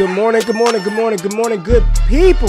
Good morning, good morning, good morning, good morning, good people.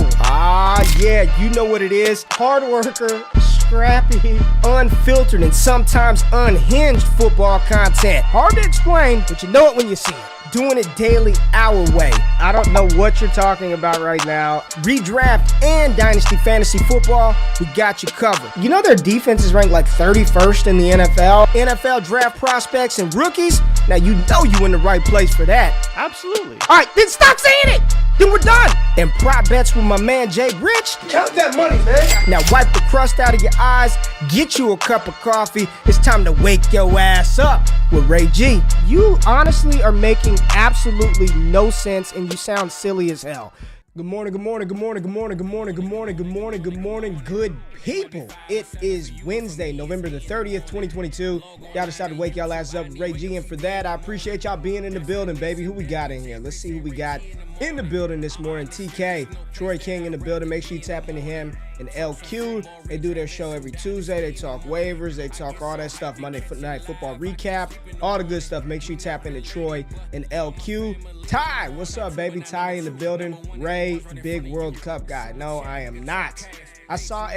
Yeah, you know what it is. Hard worker, scrappy, unfiltered, and sometimes unhinged football content. Hard to explain, but you know it when you see it. Doing it daily our way. I don't know what you're talking about right now. Redraft and Dynasty Fantasy Football, we got you covered. You know their defense is ranked like 31st in the NFL? NFL draft prospects and rookies? Now you know you in the right place for that. Absolutely. All right, then stop saying it. Then we're done. And prop bets with my man Jay Rich. Count that money, man. Now wipe the crust out of your eyes. Get you a cup of coffee. It's time to wake your ass up with Ray G. You honestly are making absolutely no sense and you sound silly as hell. Good morning, good morning, good morning, good morning, good morning, good morning, good morning, good morning, good people. It is Wednesday, November the 30th, 2022. Y'all decided to wake y'all asses up with Ray G, and for that, I appreciate y'all being in the building, baby. Who we got in here? Let's see who we got in the building this morning. TK, Troy King in the building. Make sure you tap into him and LQ. They do their show every Tuesday. They talk waivers. They talk all that stuff. Monday Night Football recap. All the good stuff. Make sure you tap into Troy and LQ. Ty, what's up, baby? Ty in the building. Ray, big World Cup guy. No, I am not. I saw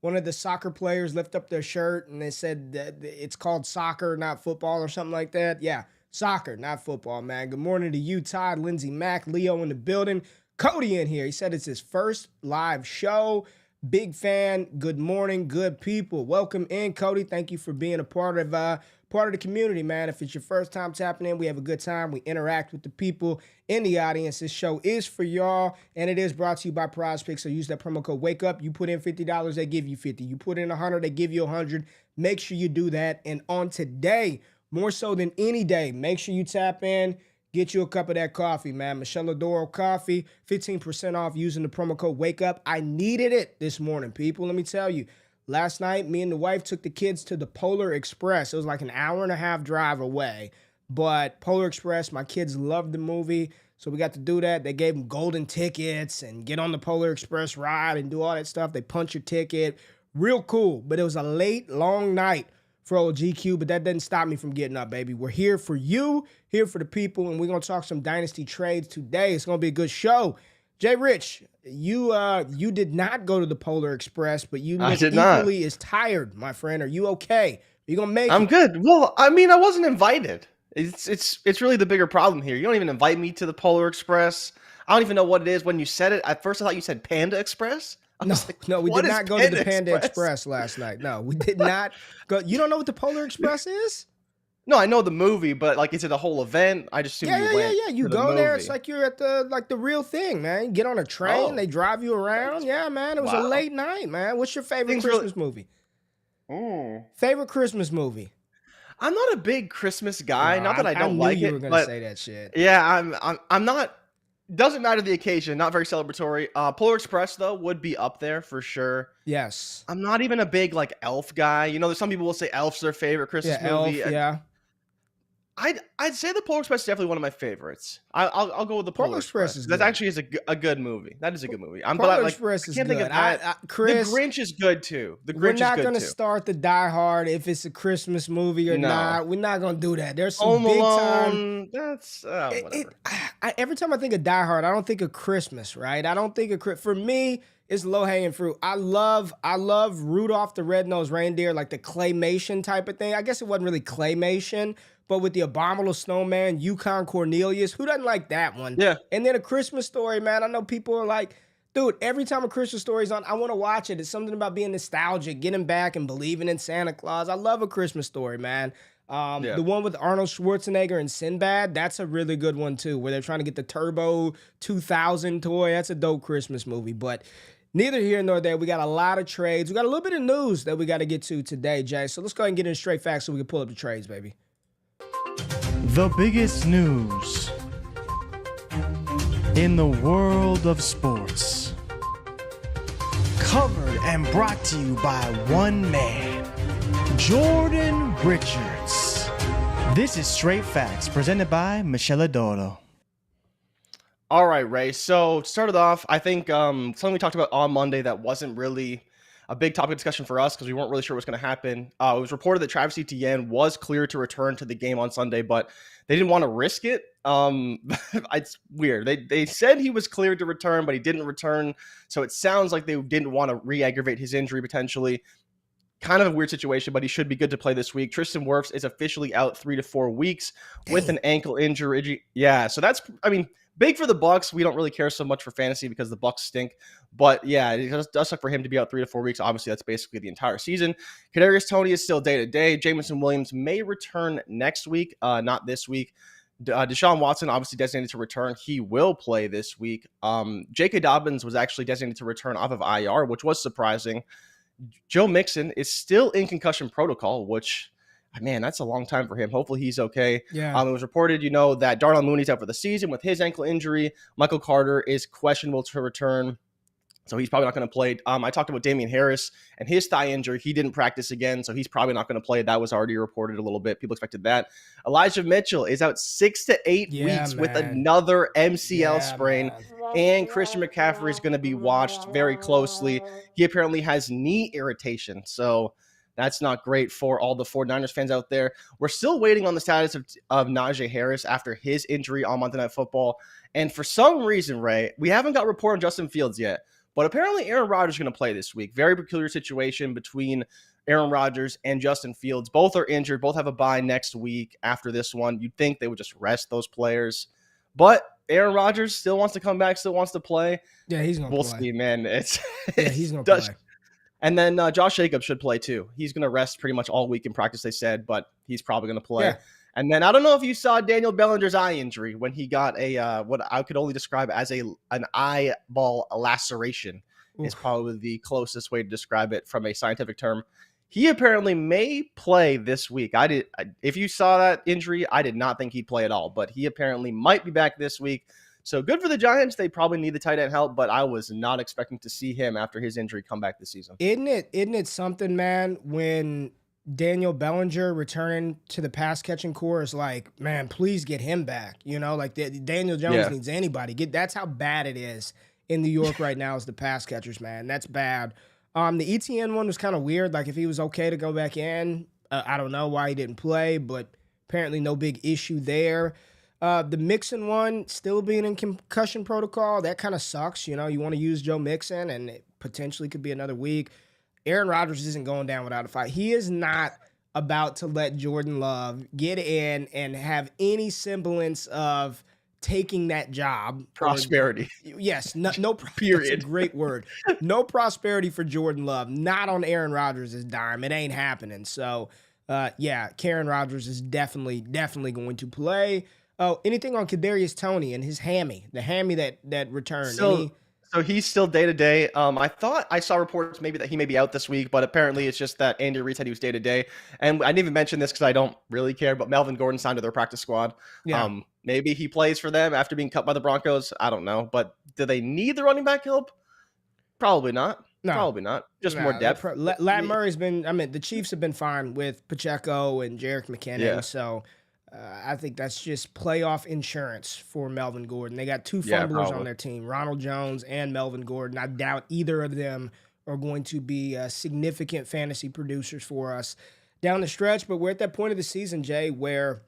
one of the soccer players lift up their shirt and they said that it's called soccer, not football or something like that. Yeah. Soccer, not football, man. Good morning to you, Todd, Lindsey Mack, Leo in the building. Cody in here. He said it's his first live show. Big fan. Good morning, good people. Welcome in, Cody. Thank you for being a part of the community, man. If it's your first time tapping in, we have a good time. We interact with the people in the audience. This show is for y'all, and it is brought to you by Prize Picks. So use that promo code Wake Up. You put in $50, they give you 50. You put in 100, they give you 100. Make sure you do that. And on today, more so than any day, make sure you tap in, get you a cup of that coffee, man. Michelle Adoro Coffee, 15% off using the promo code Wake Up. I needed it this morning, people. Let me tell you. Last night, me and the wife took the kids to the Polar Express. It was like an hour-and-a-half drive away. But Polar Express, my kids loved the movie, so we got to do that. They gave them golden tickets and get on the Polar Express ride and do all that stuff. They punch your ticket. Real cool. But it was a late, long night for old GQ, but that doesn't stop me from getting up, baby. We're here for you, here for the people, and we're going to talk some Dynasty trades today. It's going to be a good show. Jay Rich, you did not go to the Polar Express, but you look equally as tired, my friend. Are you okay? Are you going to make it? I'm good. Well, I mean, I wasn't invited. It's really the bigger problem here. You don't even invite me to the Polar Express. I don't even know what it is. When you said it, at first I thought you said Panda Express. No, we did not go to the Panda Express last night. No, we did not go. You don't know what the Polar Express is? No, I know the movie, but like, is it a whole event? I just assume you went. Yeah. You go there, it's like you're at the real thing, man. You get on a train, they drive you around. Yeah, man. It was a late night, man. What's your favorite Christmas movie? Favorite Christmas movie? I'm not a big Christmas guy. Not that I don't like it. You were gonna say that shit. Yeah, I'm not. Doesn't matter the occasion, not very celebratory. Polar Express, though, would be up there for sure. Yes. I'm not even a big, like, Elf guy. You know, there's some people will say Elf's their favorite Christmas movie. Elf, yeah. I'd say the Polar Express is definitely one of my favorites. I'll go with the Polar Express. Is that actually is a good movie. That is a good movie. Polar Express is good. Chris, the Grinch is good, too. We're not going to start the Die Hard if it's a Christmas movie or not. We're not going to do that. There's some Home big Alone, time. That's whatever. Every time I think of Die Hard, I don't think of Christmas, right? I don't think of for me. It's low-hanging fruit. I love Rudolph the Red-Nosed Reindeer, like the claymation type of thing. I guess it wasn't really claymation, but with the Abominable Snowman, Yukon Cornelius, who doesn't like that one? Yeah. And then A Christmas Story, man. I know people are like, dude, every time A Christmas Story's on, I want to watch it. It's something about being nostalgic, getting back and believing in Santa Claus. I love A Christmas Story, man. The one with Arnold Schwarzenegger and Sinbad, that's a really good one too, where they're trying to get the Turbo 2000 toy. That's a dope Christmas movie, but neither here nor there. We got a lot of trades. We got a little bit of news that we got to get to today, Jay. So let's go ahead and get in straight facts so we can pull up the trades, baby. The biggest news in the world of sports. Covered and brought to you by one man, Jordan Richards. This is Straight Facts, presented by Michelle Adoro. All right, Ray. So, started off, I think something we talked about on Monday that wasn't really a big topic of discussion for us because we weren't really sure what's going to happen. It was reported that Travis Etienne was cleared to return to the game on Sunday, but they didn't want to risk it. It's weird. They said he was cleared to return, but he didn't return. So it sounds like they didn't want to re-aggravate his injury potentially. Kind of a weird situation, but he should be good to play this week. Tristan Wirfs is officially out 3 to 4 weeks with an ankle injury. Yeah, so that's, big for the Bucs. We don't really care so much for fantasy because the Bucs stink. But yeah, it does suck for him to be out 3 to 4 weeks. Obviously, that's basically the entire season. Kadarius Toney is still day-to-day. Jamison Williams may return next week, not this week. Deshaun Watson, obviously designated to return. He will play this week. J.K. Dobbins was actually designated to return off of IR, which was surprising. Joe Mixon is still in concussion protocol, which, man, that's a long time for him. Hopefully he's okay. Yeah. It was reported, that Darnell Mooney's out for the season with his ankle injury. Michael Carter is questionable to return, so he's probably not going to play. I talked about Damian Harris and his thigh injury. He didn't practice again, so he's probably not going to play. That was already reported a little bit. People expected that. Elijah Mitchell is out 6 to 8 weeks with another MCL sprain. Man. And Christian McCaffrey is going to be watched very closely. He apparently has knee irritation, so that's not great for all the 49ers fans out there. We're still waiting on the status of Najee Harris after his injury on Monday Night Football. And for some reason, Ray, we haven't got a report on Justin Fields yet. But apparently Aaron Rodgers is going to play this week. Very peculiar situation between Aaron Rodgers and Justin Fields. Both are injured. Both have a bye next week after this one. You'd think they would just rest those players. But Aaron Rodgers still wants to come back, still wants to play. Yeah, he's going to play. We'll see, man. He's going to play. And then Josh Jacobs should play too. He's going to rest pretty much all week in practice, they said, but he's probably going to play. Yeah. And then I don't know if you saw Daniel Bellinger's eye injury when he got a what I could only describe as an eyeball laceration. Oof. Is probably the closest way to describe it from a scientific term. He apparently may play this week. If you saw that injury, I did not think he'd play at all, but he apparently might be back this week. So good for the Giants. They probably need the tight end help, but I was not expecting to see him after his injury come back this season. Isn't it something, man, when Daniel Bellinger returning to the pass catching core is like, man, please get him back. Daniel Jones needs anybody. That's how bad it is in New York right now is the pass catchers, man. That's bad. The ETN one was kind of weird. Like if he was okay to go back in, I don't know why he didn't play, but apparently no big issue there. The Mixon one still being in concussion protocol, that kind of sucks. You want to use Joe Mixon, and it potentially could be another week. Aaron Rodgers isn't going down without a fight. He is not about to let Jordan Love get in and have any semblance of taking that job. Prosperity. Yes, no Period. That's a great word. No prosperity for Jordan Love. Not on Aaron Rodgers' dime. It ain't happening. So, Karen Rodgers is definitely going to play. Oh, anything on Kadarius Toney and his hammy, the hammy that returned? So he's still day-to-day. I thought I saw reports maybe that he may be out this week, but apparently it's just that Andy Reid said he was day-to-day. And I didn't even mention this because I don't really care, but Melvin Gordon signed to their practice squad. Yeah. Maybe he plays for them after being cut by the Broncos. I don't know. But do they need the running back help? Probably not. No. Probably not. Just more depth. Lat Murray's been, the Chiefs have been fine with Pacheco and Jerick McKinnon. Yeah. So I think that's just playoff insurance for Melvin Gordon. They got two fumblers on their team, Ronald Jones and Melvin Gordon. I doubt either of them are going to be significant fantasy producers for us down the stretch. But we're at that point of the season, Jay, where,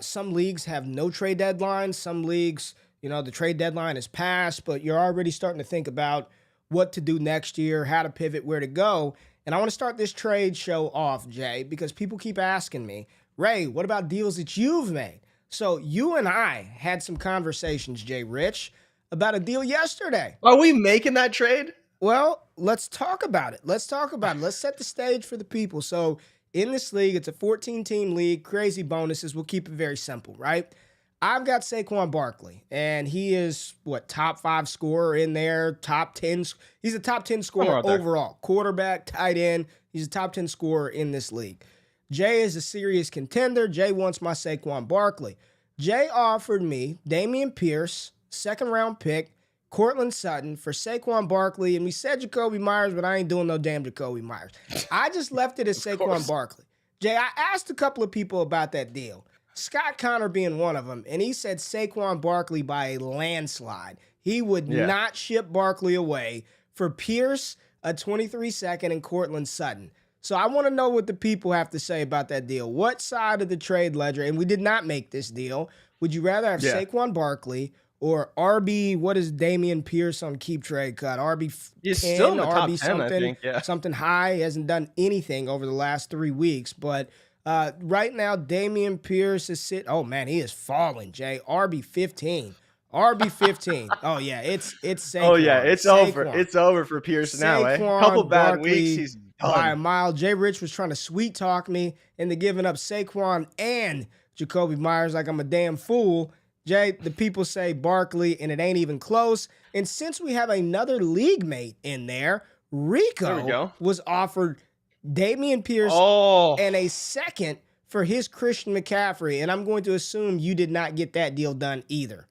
some leagues have no trade deadlines. Some leagues, the trade deadline is passed, but you're already starting to think about what to do next year, how to pivot, where to go. And I want to start this trade show off, Jay, because people keep asking me, Ray, what about deals that you've made? So you and I had some conversations, Jay Rich, about a deal yesterday. Are we making that trade? Well, let's talk about it. Let's set the stage for the people. So in this league, it's a 14-team league, crazy bonuses. We'll keep it very simple, right? I've got Saquon Barkley, and he is, top 5 scorer in there, top 10. He's a top 10 scorer overall. Quarterback, tight end. He's a top 10 scorer in this league. Jay is a serious contender. Jay wants my Saquon Barkley. Jay offered me Dameon Pierce, second-round pick, Cortland Sutton for Saquon Barkley, and we said Jacoby Myers, but I ain't doing no damn Jacoby Myers. I just left it as Saquon Barkley. Jay, I asked a couple of people about that deal, Scott Connor being one of them, and he said Saquon Barkley by a landslide. He would not ship Barkley away for Pierce, a 23 second, and Cortland Sutton. So I want to know what the people have to say about that deal. What side of the trade ledger, and we did not make this deal, would you rather have Saquon Barkley or RB, what is Dameon Pierce on Keep Trade Cut? RB 10, He's still in the top 10, something, I think. Yeah. something high. He hasn't done anything over the last 3 weeks. But right now, Dameon Pierce is oh man, he is falling, Jay. RB 15. RB 15. Oh yeah, it's Saquon. Oh yeah, it's Saquon. over. It's over for Pierce now. A Saquon couple bad Barkley weeks, he's by a done. mile. Jay Rich was trying to sweet talk me into giving up Saquon and Jacoby Myers like I'm a damn fool. Jay, the people say Barkley, and it ain't even close. And since we have another league mate in there, Rico was offered Dameon Pierce and a second for his Christian McCaffrey. And I'm going to assume you did not get that deal done either.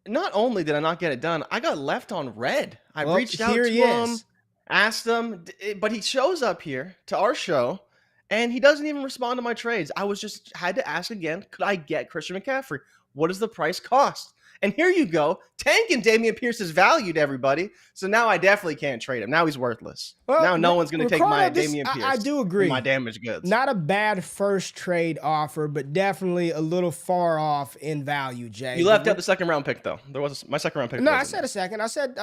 Not only did I not get it done, I got left on red. I reached out here to he him, is. asked him, but he shows up here to our show, and he doesn't even respond to my trades. I had to ask again, could I get Christian McCaffrey? What does the price cost? And here you go, tanking Dameon Pierce's value to everybody. So now I definitely can't trade him. Now he's worthless. Well, now no one's going to take my Dameon Pierce. I do agree. My damaged goods. Not a bad first trade offer, but definitely a little far off in value, Jay. You left out the second round pick, though. There was my second round pick. No, I said a second. I said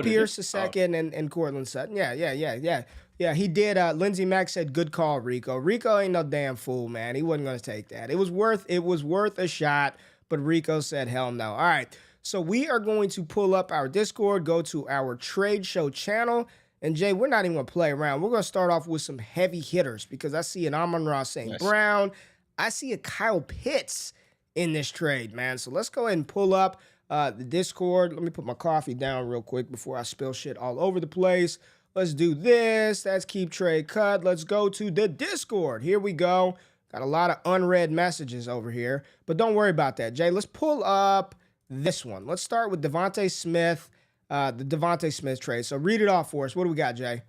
Pierce a second and Cortland Sutton. Yeah, he did. Lindsey Mack said, good call, Rico. Rico ain't no damn fool, man. He wasn't going to take that. It was worth a shot, but Rico said, hell no. All right. So we are going to pull up our Discord, go to our trade show channel. And Jay, we're not even going to play around. We're going to start off with some heavy hitters because I see an Amon-Ra St. Brown. I see a Kyle Pitts in this trade, man. So let's go ahead and pull up the Discord. Let me put my coffee down real quick before I spill shit all over the place. Let's do this. That's Keep Trade Cut. Let's go to the Discord. Here we go. Got a lot of unread messages over here, but don't worry about that, Jay. Let's pull up this one. Let's start with Devontae Smith, the Devontae Smith trade. So read it off for us. What do we got, Jay?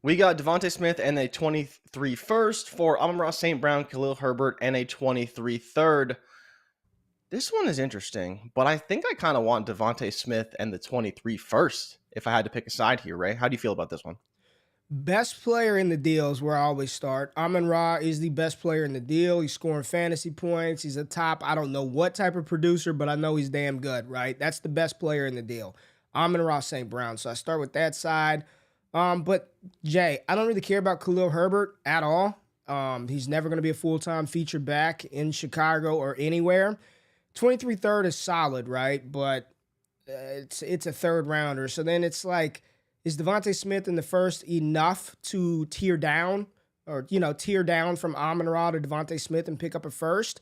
We got Devontae Smith and a 23 first for Amon-Ra St. Brown, Khalil Herbert, and a 23 third. This one is interesting, but I think I kind of want Devontae Smith and the 23 first if I had to pick a side here, Ray. How do you feel about this one? Best player in the deal is where I always start. Amon-Ra is the best player in the deal. He's scoring fantasy points. He's a top, I don't know what type of producer, but I know he's damn good, right? That's the best player in the deal. Amon-Ra St. Brown. So I start with that side. But Jay, I don't really care about Khalil Herbert at all. He's never going to be a full-time feature back in Chicago or anywhere. 23 third is solid, right? But it's a third rounder. So then it's like, is Devontae Smith in the first enough to tear down or, tear down from Amon-Ra to Devontae Smith and pick up a first?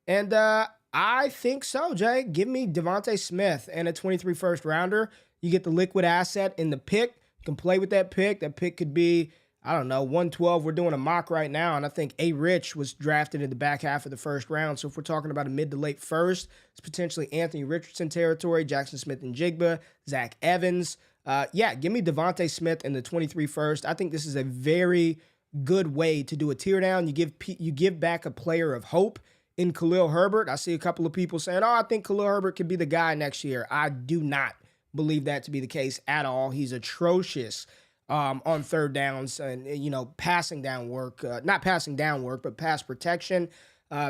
And I think so, Jay. Give me Devontae Smith and a 23 first rounder. You get the liquid asset in the pick. You can play with that pick. That pick could be, 112. We're doing a mock right now, and I think A. Rich was drafted in the back half of the first round. So if we're talking about a mid to late first, it's potentially Anthony Richardson territory, Jackson Smith and Jigba, Zach Evans. Give me Devontae Smith in the 23 first. I think this is a very good way to do a tear down. You give back a player of hope in Khalil Herbert. I see a couple of people saying, I think Khalil Herbert could be the guy next year. I do not believe that to be the case at all. He's atrocious on third downs and, passing down work. Not passing down work, but pass protection.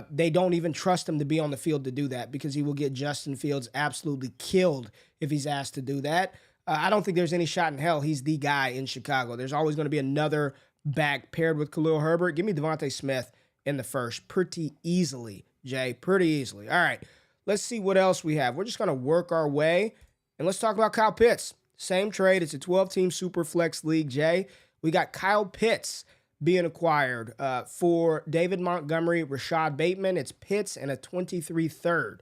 They don't even trust him to be on the field to do that because he will get Justin Fields absolutely killed if he's asked to do that. I don't think there's any shot in hell he's the guy in Chicago. There's always going to be another back paired with Khalil Herbert. Give me Devontae Smith in the first pretty easily, Jay, pretty easily. All right, let's see what else we have. We're just going to work our way, and let's talk about Kyle Pitts. Same trade. It's a 12-team super flex league, Jay. We got Kyle Pitts being acquired for David Montgomery, Rashad Bateman. It's Pitts and a 23 third.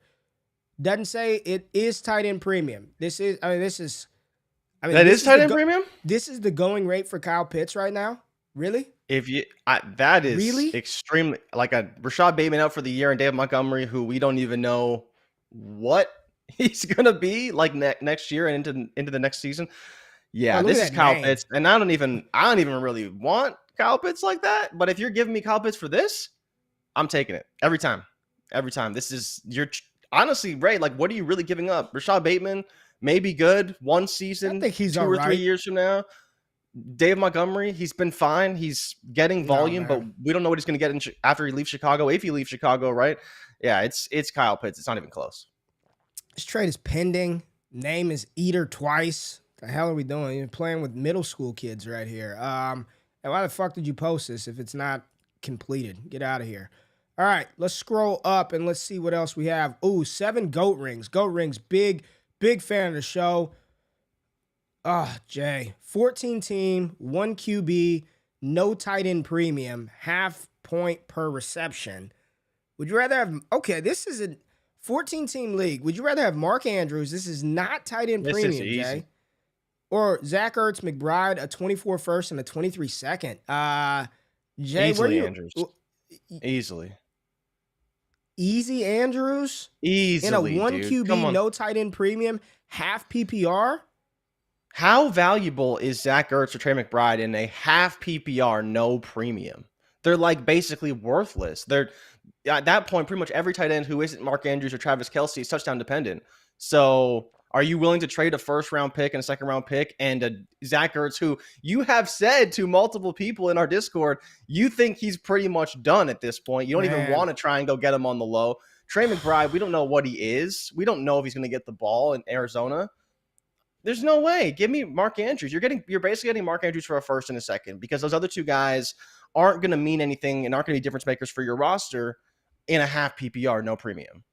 Doesn't say it is tight end premium. This is That is tight end premium? This is the going rate for Kyle Pitts right now? Really? That is really extremely, like a Rashad Bateman out for the year and David Montgomery, who we don't even know what he's gonna be like next year and into the next season. Yeah, this is Kyle Pitts, and I don't even really want Kyle Pitts like that. But if you're giving me Kyle Pitts for this, I'm taking it every time. This is honestly, Ray. Like, what are you really giving up? Rashad Bateman may be good one season, I think he's 2 or 3 years from now. Dave Montgomery, he's been fine. He's getting volume, but we don't know what he's going to get after he leaves Chicago. If he leaves Chicago, right? Yeah, it's Kyle Pitts. It's not even close. This trade is pending. Name is Eater twice. The hell are we doing? You're playing with middle school kids right here. And why the fuck did you post this if it's not completed? Get out of here. All right, let's scroll up and let's see what else we have. Ooh, 7 GOAT rings. GOAT rings, big fan of the show. Jay, 14 team, 1 QB, no tight end premium, half point per reception. Would you rather have, okay, this is a 14 team league. Would you rather have Mark Andrews? This is not tight end premium, Jay. Or Zach Ertz, McBride, a 24 first and a 23 second. Jay, easily, where do you, Andrews. Easily. Easy Andrews? Easily, in a 1 dude. QB, no tight end premium, half PPR? How valuable is Zach Ertz or Trey McBride in a half PPR, no premium? They're like basically worthless. They're at that point, pretty much every tight end who isn't Mark Andrews or Travis Kelce is touchdown dependent. So are you willing to trade a first round pick and a second round pick and a Zach Ertz, who you have said to multiple people in our Discord, you think he's pretty much done at this point? You don't even want to try and go get him on the low. Trey McBride, we don't know what he is. We don't know if he's going to get the ball in Arizona. There's no way. Give me Mark Andrews. You're basically getting Mark Andrews for a first and a second, because those other two guys aren't going to mean anything and aren't going to be difference makers for your roster in a half PPR, no premium.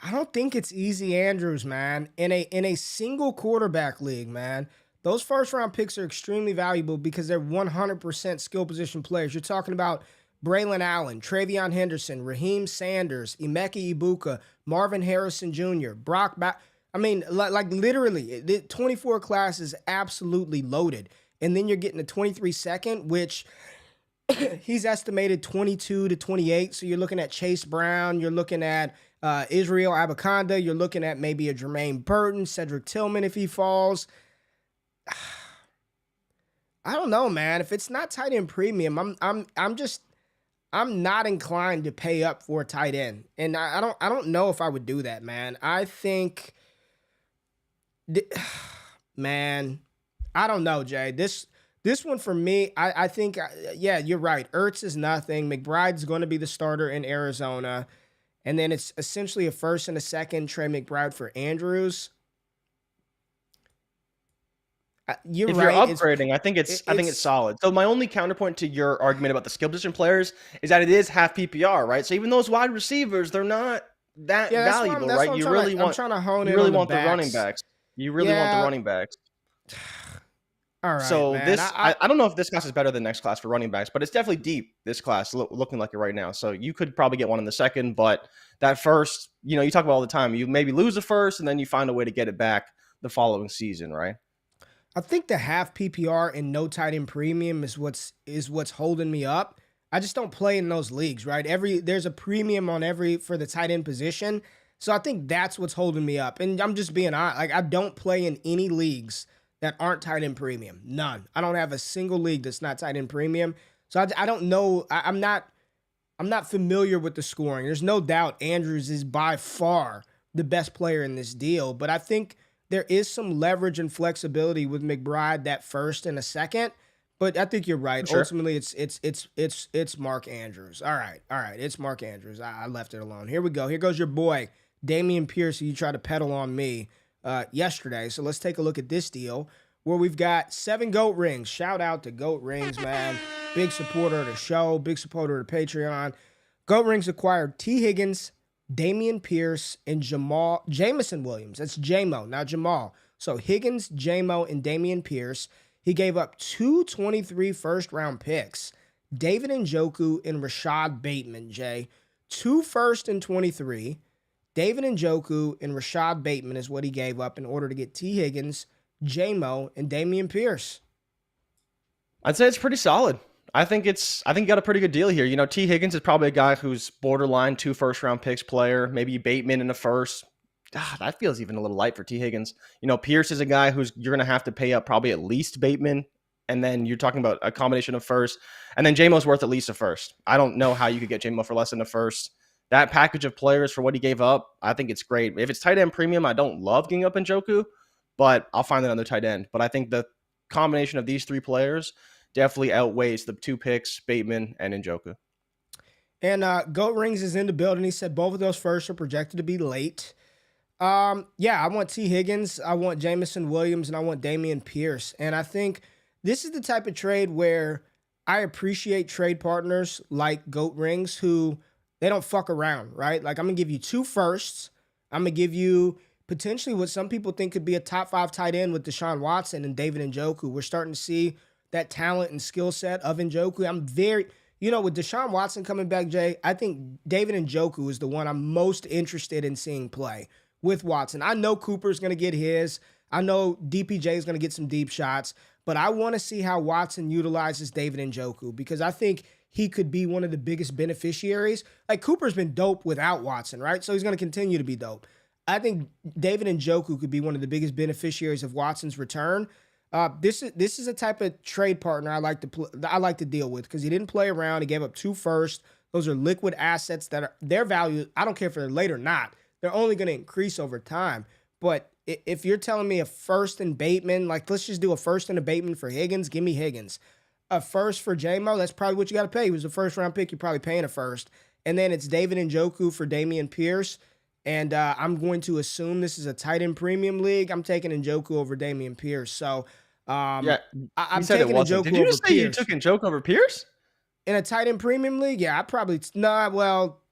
I don't think it's easy Andrews, man. In a single quarterback league, man, those first round picks are extremely valuable because they're 100% skill position players. You're talking about Braylon Allen, Travion Henderson, Raheem Sanders, Emeka Ibuka, Marvin Harrison Jr., Brock I mean, like literally, the 24 class is absolutely loaded. And then you're getting a 23 second, which he's estimated 22 to 28. So you're looking at Chase Brown. You're looking at Israel Abaconda. You're looking at maybe a Jermaine Burton, Cedric Tillman if he falls. I don't know, man. If it's not tight end premium, I'm not inclined to pay up for a tight end. And I don't know if I would do that, man. I think... Man, I don't know, Jay. This one for me, I think, yeah, you're right. Ertz is nothing. McBride's going to be the starter in Arizona. And then it's essentially a first and a second, Trey McBride for Andrews. You're if right. You're upgrading, I think it's solid. So my only counterpoint to your argument about the skill position players is that it is half PPR, right? So even those wide receivers, they're not that valuable, right? You really want the running backs. You really want the running backs. All right. So man. I don't know if this class is better than next class for running backs, but it's definitely deep, this class, looking like it right now. So you could probably get one in the second, but that first, you talk about all the time, you maybe lose the first and then you find a way to get it back the following season, right? I think the half PPR and no tight end premium is what's holding me up. I just don't play in those leagues, right? There's a premium on for the tight end position. So I think that's what's holding me up. And I'm just being honest. Like, I don't play in any leagues that aren't tight end premium. None. I don't have a single league that's not tight end premium. So I don't know. I'm not familiar with the scoring. There's no doubt Andrews is by far the best player in this deal. But I think there is some leverage and flexibility with McBride that first and a second. But I think you're right. Sure. Ultimately, it's Mark Andrews. All right. It's Mark Andrews. I left it alone. Here we go. Here goes your boy, Dameon Pierce, who you tried to peddle on me yesterday. So let's take a look at this deal where we've got 7 GOAT rings. Shout out to GOAT rings, man. Big supporter of the show. Big supporter of the Patreon. GOAT rings acquired T. Higgins, Dameon Pierce, and Jamison Williams. That's J-Mo, not Jamal. So Higgins, J-Mo, and Dameon Pierce. He gave up 2 first-round picks. David Njoku and Rashad Bateman, Jay. 2 first and 23. David Njoku and Rashad Bateman is what he gave up in order to get T. Higgins, J-Mo, and Dameon Pierce. I'd say it's pretty solid. I think you got a pretty good deal here. T. Higgins is probably a guy who's borderline 2 first-round picks player. Maybe Bateman in the first. That feels even a little light for T. Higgins. Pierce is a guy who's you're going to have to pay up probably at least Bateman. And then you're talking about a combination of first. And then J-Mo's worth at least a first. I don't know how you could get J-Mo for less than a first. That package of players for what he gave up, I think it's great. If it's tight end premium, I don't love giving up Njoku, but I'll find another tight end. But I think the combination of these three players definitely outweighs the 2 picks, Bateman and Njoku. And Goat Rings is in the building. He said both of those firsts are projected to be late. Yeah, I want T. Higgins, I want Jamison Williams, and I want Damian Pierce. And I think this is the type of trade where I appreciate trade partners like Goat Rings who they don't fuck around, right? Like, I'm going to give you 2 firsts. I'm going to give you potentially what some people think could be a top 5 tight end with Deshaun Watson and David Njoku. We're starting to see that talent and skill set of Njoku. I'm very, with Deshaun Watson coming back, Jay, I think David Njoku is the one I'm most interested in seeing play with Watson. I know Cooper's going to get his. I know DPJ is going to get some deep shots, but I want to see how Watson utilizes David Njoku because I think he could be one of the biggest beneficiaries. Like, Cooper's been dope without Watson, right? So he's going to continue to be dope. I think David Njoku could be one of the biggest beneficiaries of Watson's return. This is a type of trade partner I like to deal with because he didn't play around. He gave up 2 firsts. Those are liquid assets that are their value. I don't care if they're late or not. They're only going to increase over time. But if you're telling me a first and Bateman, like, let's just do a first and a Bateman for Higgins, give me Higgins. A first for J-Mo, that's probably what you got to pay. He was a first-round pick. You're probably paying a first. And then it's David Njoku for Damian Pierce. And I'm going to assume this is a tight end premium league. I'm taking Njoku over Damian Pierce. So, I'm taking Njoku Did you just over say Pierce. you took Njoku over Pierce? In a tight end premium league? Yeah, I probably – well –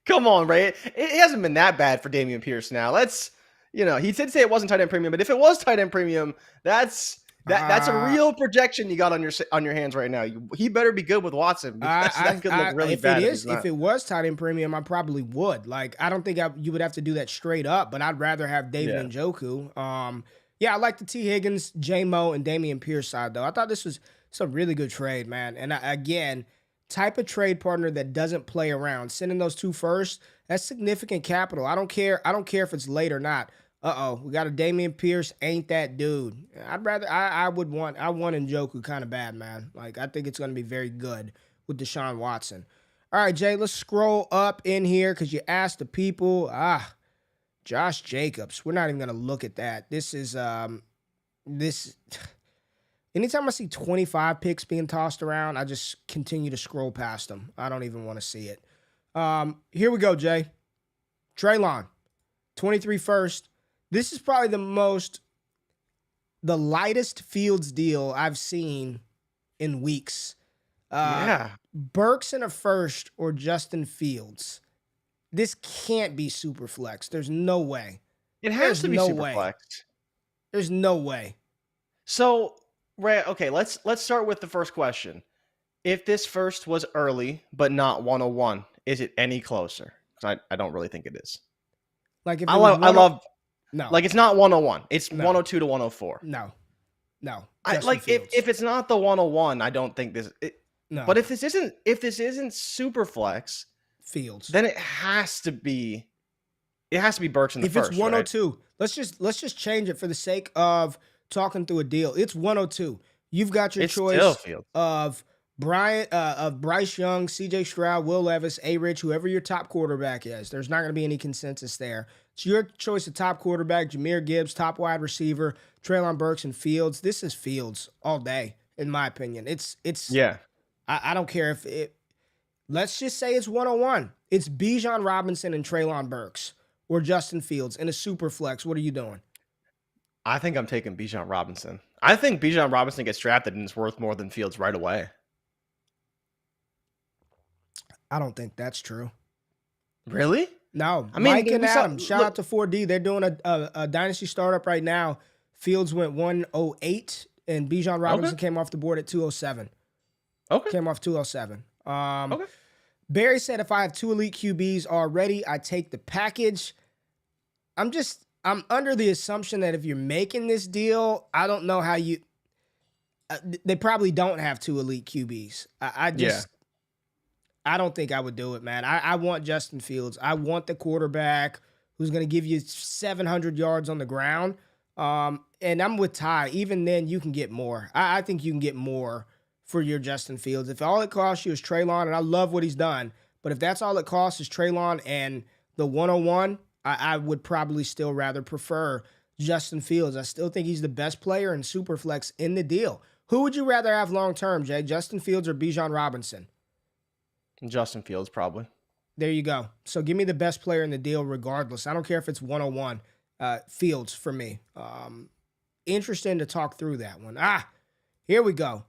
Come on, Ray. It hasn't been that bad for Damian Pierce now. Let's, he did say it wasn't tight end premium, but if it was tight end premium, that's a real projection you got on your hands right now. He better be good with Watson because that could look really bad. If it was tight end premium, I probably would. Like, I don't think you would have to do that straight up, but I'd rather have David Njoku. Yeah, I like the T. Higgins, J-Mo, and Damian Pierce side, though. I thought this was a really good trade, man. And again, type of trade partner that doesn't play around. Sending those 2 firsts, that's significant capital. I don't care if it's late or not. We got a Damian Pierce, ain't that dude. I want Njoku kind of bad, man. Like, I think it's going to be very good with Deshaun Watson. All right, Jay, let's scroll up in here because you asked the people. Josh Jacobs. We're not even going to look at that. This is, anytime I see 25 picks being tossed around, I just continue to scroll past them. I don't even want to see it. Here we go, Jay. Treylon, 23 first. This is probably the lightest Fields deal I've seen in weeks. Burks in a first or Justin Fields. This can't be super flex. There's no way. It has to be super flex. There's no way. So, Ray, okay, let's start with the first question. If this first was early but not 101, is it any closer? Because I don't really think it is. Like, if no, like, it's not 101. It's 102 to 104. No. If it's not the 101, I don't think this. No. But if this isn't super flex Fields, then it has to be Burks in the first. If it's 102, right? let's just change it for the sake of talking through a deal. It's 102. You've got your choice of Bryce Young, CJ Stroud, Will Levis, A-Rich, whoever your top quarterback is. There's not going to be any consensus there. It's your choice of top quarterback, Jahmyr Gibbs, top wide receiver, Treylon Burks, and Fields. This is Fields all day, in my opinion. I don't care if it. Let's just say it's 101. It's Bijan Robinson and Treylon Burks or Justin Fields in a super flex. What are you doing? I think I'm taking Bijan Robinson. I think Bijan Robinson gets drafted and is worth more than Fields right away. I don't think that's true. Really? No. I mean, Mike and Adam, shout out to 4D. They're doing a Dynasty startup right now. Fields went 108, and Bijan Robinson came off the board at 207. Okay. Came off 207. Barry said, if I have 2 elite QBs already, I take the package. I'm under the assumption that if you're making this deal, I don't know how you. They probably don't have 2 elite QBs. I don't think I would do it, man. I want Justin Fields. I want the quarterback who's going to give you 700 yards on the ground. And I'm with Ty. Even then, you can get more. I think you can get more for your Justin Fields. If all it costs you is Treylon, and I love what he's done, but if that's all it costs is Treylon and the 101, I would probably still rather prefer Justin Fields. I still think he's the best player in Superflex in the deal. Who would you rather have long term, Jay? Justin Fields or Bijan Robinson? Justin Fields, probably. There you go. So give me the best player in the deal regardless. I don't care if it's 101. Fields for me. Interesting to talk through that one. Here we go.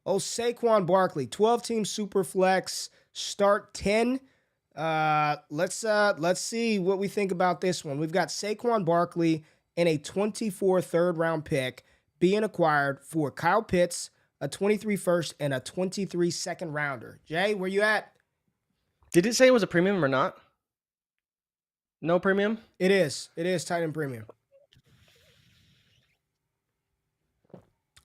Oh, Saquon Barkley, 12-team Superflex, start 10. Let's see what we think about this one. We've got Saquon Barkley and a 24 third-round pick being acquired for Kyle Pitts, a 23 first, and a 23 second rounder. Jay, where you at? Did it say it was a premium or not? No premium? It is. It is tight end premium.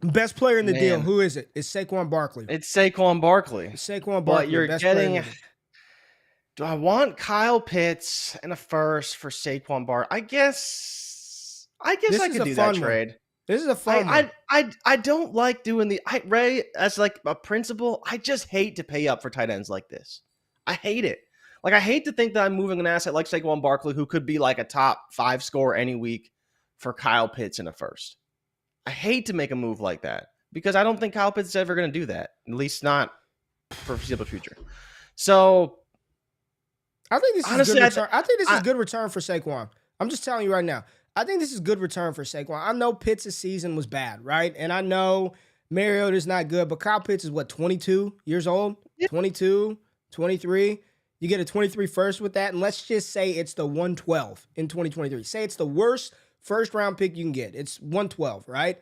Best player in the deal. Who is it? It's Saquon Barkley. It's Saquon Barkley. Saquon Barkley. But you're best getting. Do I want Kyle Pitts and a first for Saquon Barkley? I guess I could do that trade. This is a fun one. I don't like doing Ray, as like a principle, I just hate to pay up for tight ends like this. I hate it. Like, I hate to think that I'm moving an asset like Saquon Barkley, who could be like a top 5 scorer any week, for Kyle Pitts in a first. I hate to make a move like that because I don't think Kyle Pitts is ever going to do that, at least not for foreseeable future. So I think this is good return. I think this is good return for Saquon. I'm just telling you right now. I think this is good return for Saquon. I know Pitts' season was bad, right? And I know Mariota's not good, but Kyle Pitts is 22 years old? Yeah. 22, 23. You get a 23 first with that, and let's just say it's the 112 in 2023. Say it's the worst first round pick you can get. It's 112, right?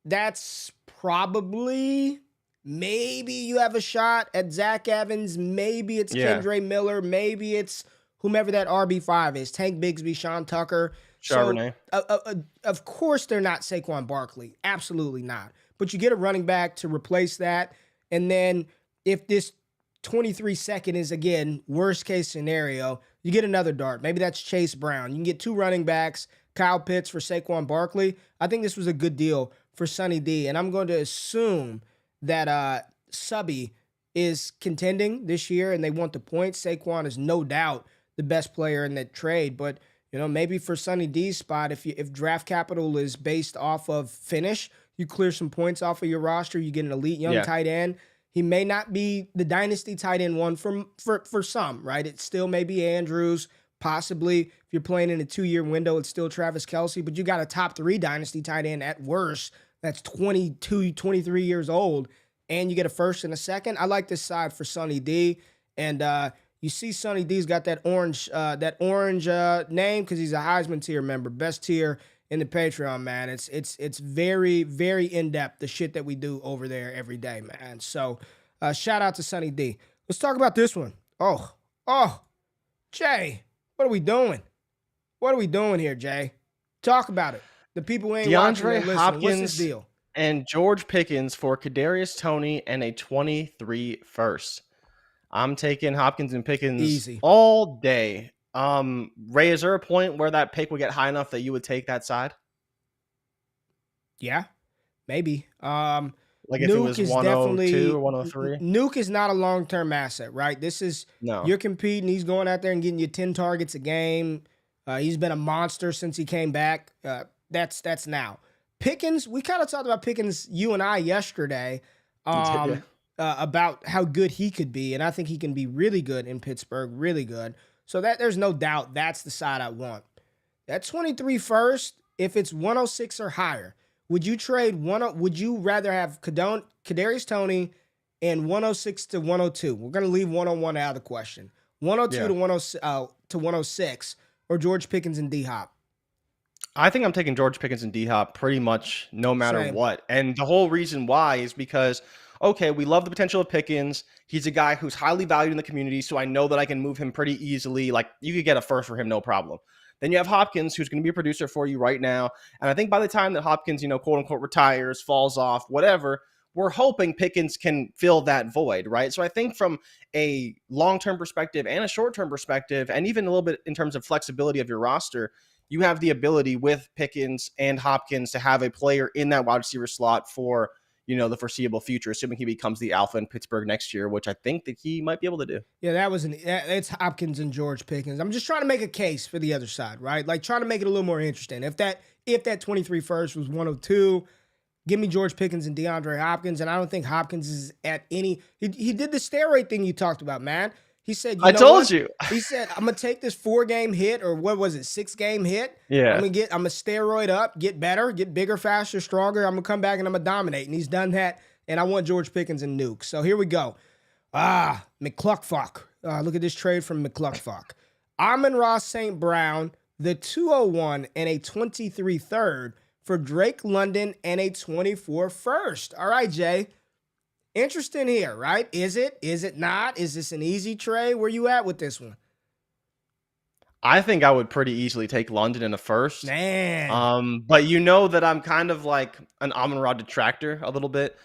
That's probably, maybe you have a shot at Zach Evans. Maybe it's Kendre Miller. Maybe it's whomever that RB5 is. Tank Bigsby, Sean Tucker. Charbonnet. So, of course they're not Saquon Barkley. Absolutely not. But you get a running back to replace that. And then if this 23 second is, again, worst case scenario, you get another dart. Maybe that's Chase Brown. You can get 2 running backs, Kyle Pitts for Saquon Barkley. I think this was a good deal for Sonny D. And I'm going to assume that Subby is contending this year and they want the points. Saquon is no doubt the best player in that trade. But, maybe for Sonny D's spot, if draft capital is based off of finish, you clear some points off of your roster, you get an elite young tight end. He may not be the dynasty tight end one for some, right? It still may be Andrews. Possibly, if you're playing in a 2-year window, it's still Travis Kelce. But you got a top 3 dynasty tight end at worst that's 22, 23 years old, and you get a first and a second. I like this side for Sonny D. And you see Sonny D's got that orange name because he's a Heisman tier member, best tier in the Patreon, man. It's very, very in-depth, the shit that we do over there every day, man. So shout out to Sonny D. Let's talk about this one. Oh, Jay, what are we doing? What are we doing here, Jay? Talk about it. The people ain't watching and listening. Hopkins What's this deal? And George Pickens for Kadarius Toney and a 23 first. I'm taking Hopkins and Pickens easy all day. Ray, is there a point where that pick would get high enough that you would take that side? Yeah, maybe. Like if Nuke it was 102 or 103? Nuke is not a long-term asset, right? This is, you're competing. He's going out there and getting you 10 targets a game. He's been a monster since he came back. That's now. Pickens, we kind of talked about Pickens, you and I, yesterday, about how good he could be. And I think he can be really good in Pittsburgh, really good. So that there's no doubt that's the side I want. That 23 first, if it's 106 or higher, would you trade would you rather have Kadarius Toney and 106 to 102? We're going to leave 101 out of the question. 102 to 106 or George Pickens and D-Hop? I think I'm taking George Pickens and D-Hop pretty much no matter what. And the whole reason why is because, okay, we love the potential of Pickens. He's a guy who's highly valued in the community, so I know that I can move him pretty easily. Like, you could get a first for him, no problem. Then you have Hopkins, who's going to be a producer for you right now. And I think by the time that Hopkins, quote-unquote retires, falls off, whatever, we're hoping Pickens can fill that void, right? So I think from a long-term perspective and a short-term perspective, and even a little bit in terms of flexibility of your roster, you have the ability with Pickens and Hopkins to have a player in that wide receiver slot for the foreseeable future, assuming he becomes the alpha in Pittsburgh next year, which I think that he might be able to do. Yeah, it's Hopkins and George Pickens. I'm just trying to make a case for the other side, right? Like trying to make it a little more interesting. If that 23 first was 102, give me George Pickens and DeAndre Hopkins. And I don't think Hopkins is at any. He did the steroid thing you talked about, man. He said, I told you. He said, I'm gonna take this 4-game hit, or what was it, 6-game hit? Yeah. I'm gonna steroid up, get better, get bigger, faster, stronger. I'm gonna come back and I'm gonna dominate. And he's done that. And I want George Pickens and Nuke. So here we go. McCluckfuck. Look at this trade from McCluckfuck. Amon-Ra St. Brown, the 201 and a 23 third for Drake London and a 24 first. All right, Jay. Interesting here, right? Is it? Is it not? Is this an easy trade? Where you at with this one? I think I would pretty easily take London in a first. Man. But that I'm kind of like an Amon-Ra detractor a little bit,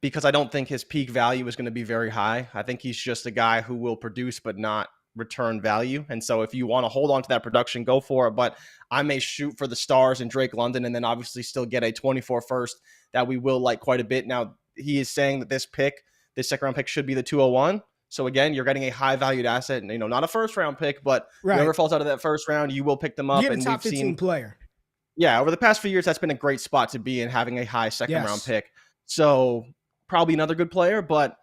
because I don't think his peak value is going to be very high. I think he's just a guy who will produce but not return value. And so if you want to hold on to that production, go for it. But I may shoot for the stars and Drake London and then obviously still get a 24 first that we will like quite a bit. Now, he is saying that this second round pick should be the 201. So again, you're getting a high valued asset, and not a first round pick, but whoever falls out of that first round, you will pick them up. You're and the top 15 player. Yeah, over the past few years, that's been a great spot to be in, having a high second round pick. So probably another good player, but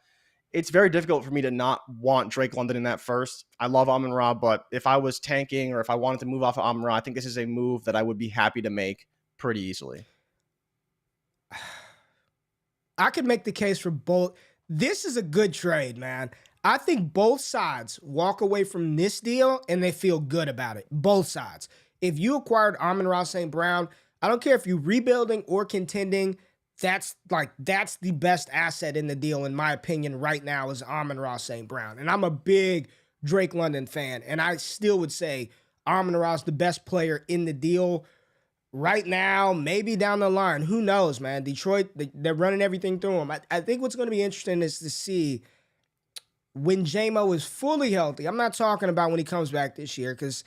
it's very difficult for me to not want Drake London in that first. I love Amon-Ra, but if I was tanking or if I wanted to move off of Amon-Ra, I think this is a move that I would be happy to make pretty easily. I could make the case for both. This is a good trade, man. I think both sides walk away from this deal and they feel good about it. Both sides. If you acquired Amon-Ra St. Brown, I don't care if you're rebuilding or contending, that's the best asset in the deal, in my opinion, right now, is Amon-Ra St. Brown. And I'm a big Drake London fan, and I still would say Amon-Ra is the best player in the deal right now, maybe down the line. Who knows, man? Detroit, they're running everything through him. I think what's going to be interesting is to see when J-Mo is fully healthy. I'm not talking about when he comes back this year, because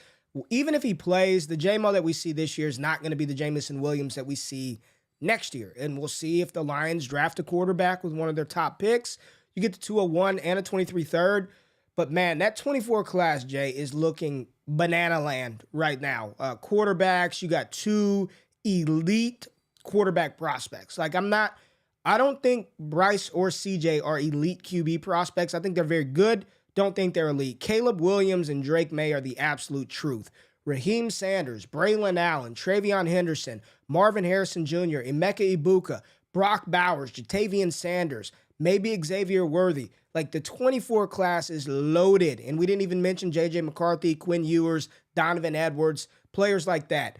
even if he plays, the J-Mo that we see this year is not going to be the Jameson Williams that we see next year. And we'll see if the Lions draft a quarterback with one of their top picks. You get the 201 and a 23 third. But, man, that 24 class, Jay, is looking banana land right now. Quarterbacks, you got 2 elite quarterback prospects. I don't think Bryce or CJ are elite QB prospects. I think they're very good. Don't think they're elite. Caleb Williams and Drake May are the absolute truth. Raheem Sanders, Braylon Allen, Travion Henderson, Marvin Harrison Jr., Emeka Ibuka, Brock Bowers, Jatavian Sanders, maybe Xavier Worthy. The 24 class is loaded. And we didn't even mention J.J. McCarthy, Quinn Ewers, Donovan Edwards, players like that.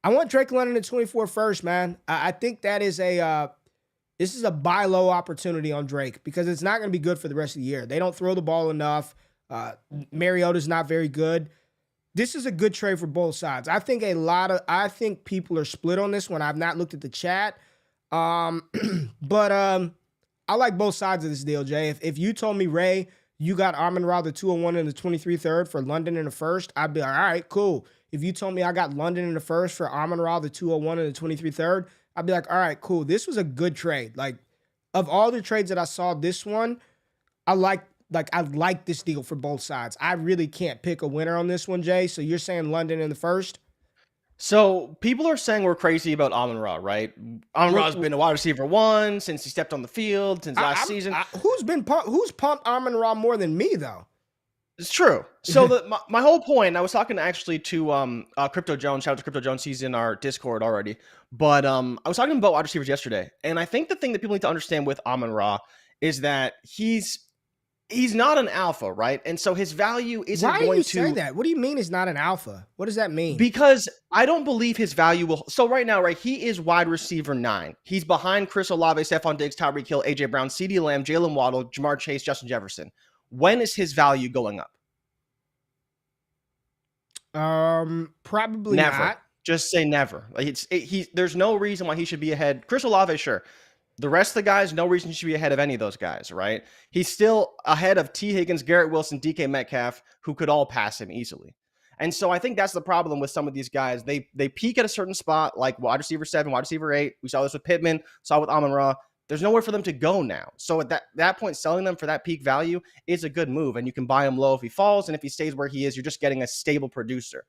I want Drake London at 24 first, man. I think that is this is a buy low opportunity on Drake, because it's not going to be good for the rest of the year. They don't throw the ball enough. Mariota's not very good. This is a good trade for both sides. I think people are split on this one. I've not looked at the chat. But I like both sides of this deal, Jay. If you told me, Ray, you got Amon-Ra the 201 and the 23 third for London in the first, I'd be like, all right, cool. If you told me I got London in the first for Amon-Ra the 201 and the 23 third, I'd be like, all right, cool. This was a good trade. Of all the trades that I saw, this one, I like this deal for both sides. I really can't pick a winner on this one, Jay. So you're saying London in the first? So people are saying we're crazy about Amon-Ra, right? Amon-Ra's been a wide receiver 1 since he stepped on the field, since last season. Who's pumped Amon-Ra more than me, though? It's true. So my whole point, I was talking actually to Crypto Jones. Shout out to Crypto Jones. He's in our Discord already. But I was talking about wide receivers yesterday. And I think the thing that people need to understand with Amon-Ra is that he's not an alpha, right? And so his value isn't going to... Why do you say that? What do you mean he's not an alpha? What does that mean? Because I don't believe his value will... So right now, right, he is wide receiver 9. He's behind Chris Olave, Stephon Diggs, Tyreek Hill, AJ Brown, CeeDee Lamb, Jalen Waddle, Jamar Chase, Justin Jefferson. When is his value going up? Probably never. Not. Just say never. There's no reason why he should be ahead. Chris Olave, sure. The rest of the guys, no reason he should be ahead of any of those guys, right? He's still ahead of T. Higgins, Garrett Wilson, DK Metcalf, who could all pass him easily. And so I think that's the problem with some of these guys. They peak at a certain spot, like wide receiver 7, wide receiver 8. We saw this with Pittman, saw it with Amon-Ra. There's nowhere for them to go now. So at that point, selling them for that peak value is a good move. And you can buy him low if he falls. And if he stays where he is, you're just getting a stable producer.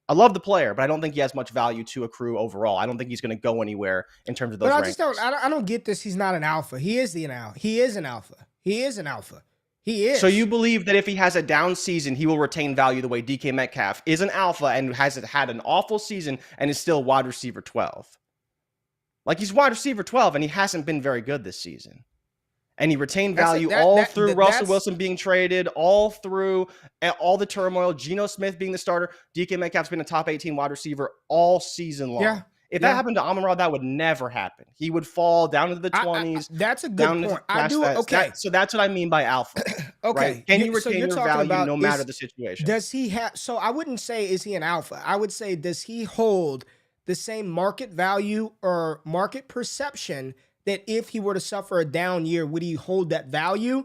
I love the player, but I don't think he has much value to accrue overall. I don't think he's going to go anywhere in terms of those rankings. But I don't get this. He's not an alpha. He is an alpha. He is an alpha. He is. So you believe that if he has a down season, he will retain value the way DK Metcalf is an alpha and has had an awful season and is still wide receiver 12. Like, he's wide receiver 12 and he hasn't been very good this season. And he retained value through Russell Wilson being traded, all through all the turmoil, Geno Smith being the starter. DK Metcalf's been a top 18 wide receiver all season long. Yeah. If that happened to Amon-Ra, that would never happen. He would fall down into the 20s. That's a good point. So that's what I mean by alpha. Okay. Right? Can you retain your value no matter the situation? Does he have? So I wouldn't say is he an alpha. I would say, does he hold the same market value or market perception that if he were to suffer a down year, would he hold that value?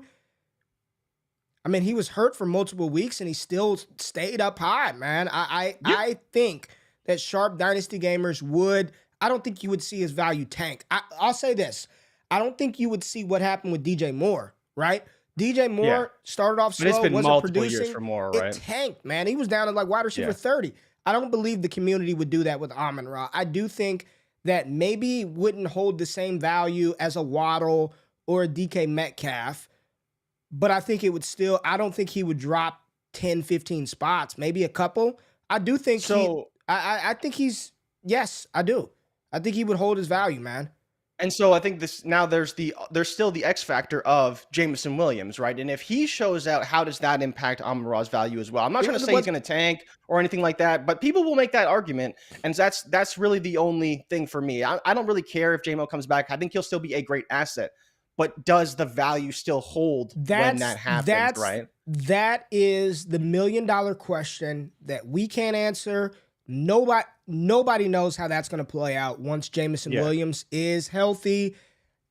I mean, he was hurt for multiple weeks and he still stayed up high, man. I think that sharp Dynasty gamers would, I don't think you would see his value tank. I'll say this. I don't think you would see what happened with DJ Moore, right? DJ Moore started off slow, wasn't producing. Years for Moore, right? It tanked, man. He was down at like wide receiver 30. I don't believe the community would do that with Amon-Ra. I do think that maybe he wouldn't hold the same value as a Waddle or a DK Metcalf, but I think it would still, I don't think he would drop 10, 15 spots, maybe a couple. I do think I think he's, yes, I do. I think he would hold his value, man. And so I think there's still the X factor of Jameson Williams, right? And if he shows out, how does that impact Amon-Ra's value as well? I'm not trying to say he's going to tank or anything like that, but people will make that argument. And that's really the only thing for me. I don't really care if JMO comes back. I think he'll still be a great asset. But does the value still hold when that happens, right? That is the $1 million question that we can't answer. Nobody knows how that's going to play out once Jameson Williams is healthy.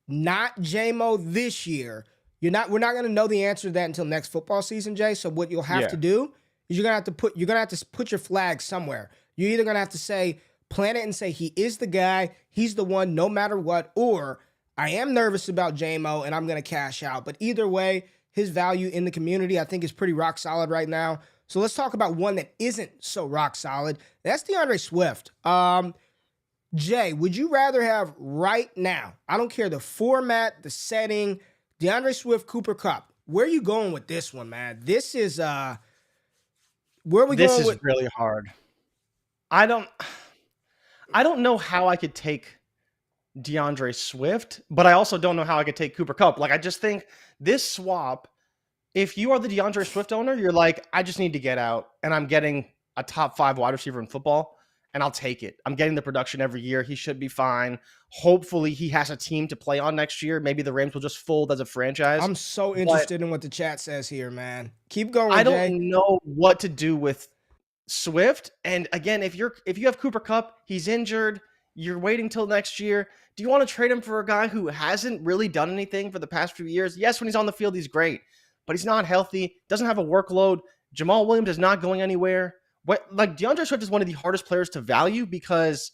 Not JMO this year. We're not going to know the answer to that until next football season, Jay. So what you'll have to do is you're going to have to put your flag somewhere. You're either going to have to plant it and say he is the guy, he's the one no matter what, or I am nervous about JMO and I'm going to cash out. But either way, his value in the community I think is pretty rock solid right now. So let's talk about one that isn't so rock solid. That's DeAndre Swift. Jay, would you rather have right now, I don't care the format, the setting, DeAndre Swift, Cooper Kupp? Where are you going with this one, man? This is where are we going with? This is really hard. I don't know how I could take DeAndre Swift, but I also don't know how I could take Cooper Kupp. Like, I just think this swap, if you are the DeAndre Swift owner, you're like, I just need to get out, and I'm getting a top 5 wide receiver in football, and I'll take it. I'm getting the production every year. He should be fine. Hopefully, he has a team to play on next year. Maybe the Rams will just fold as a franchise. I'm so interested in what the chat says here, man. Keep going, I Jay. don't know what to do with Swift. And again, if you have Cooper Kupp, he's injured. You're waiting till next year. Do you want to trade him for a guy who hasn't really done anything for the past few years? Yes, when he's on the field, he's great, but he's not healthy, doesn't have a workload. Jamal Williams is not going anywhere. DeAndre Swift is one of the hardest players to value because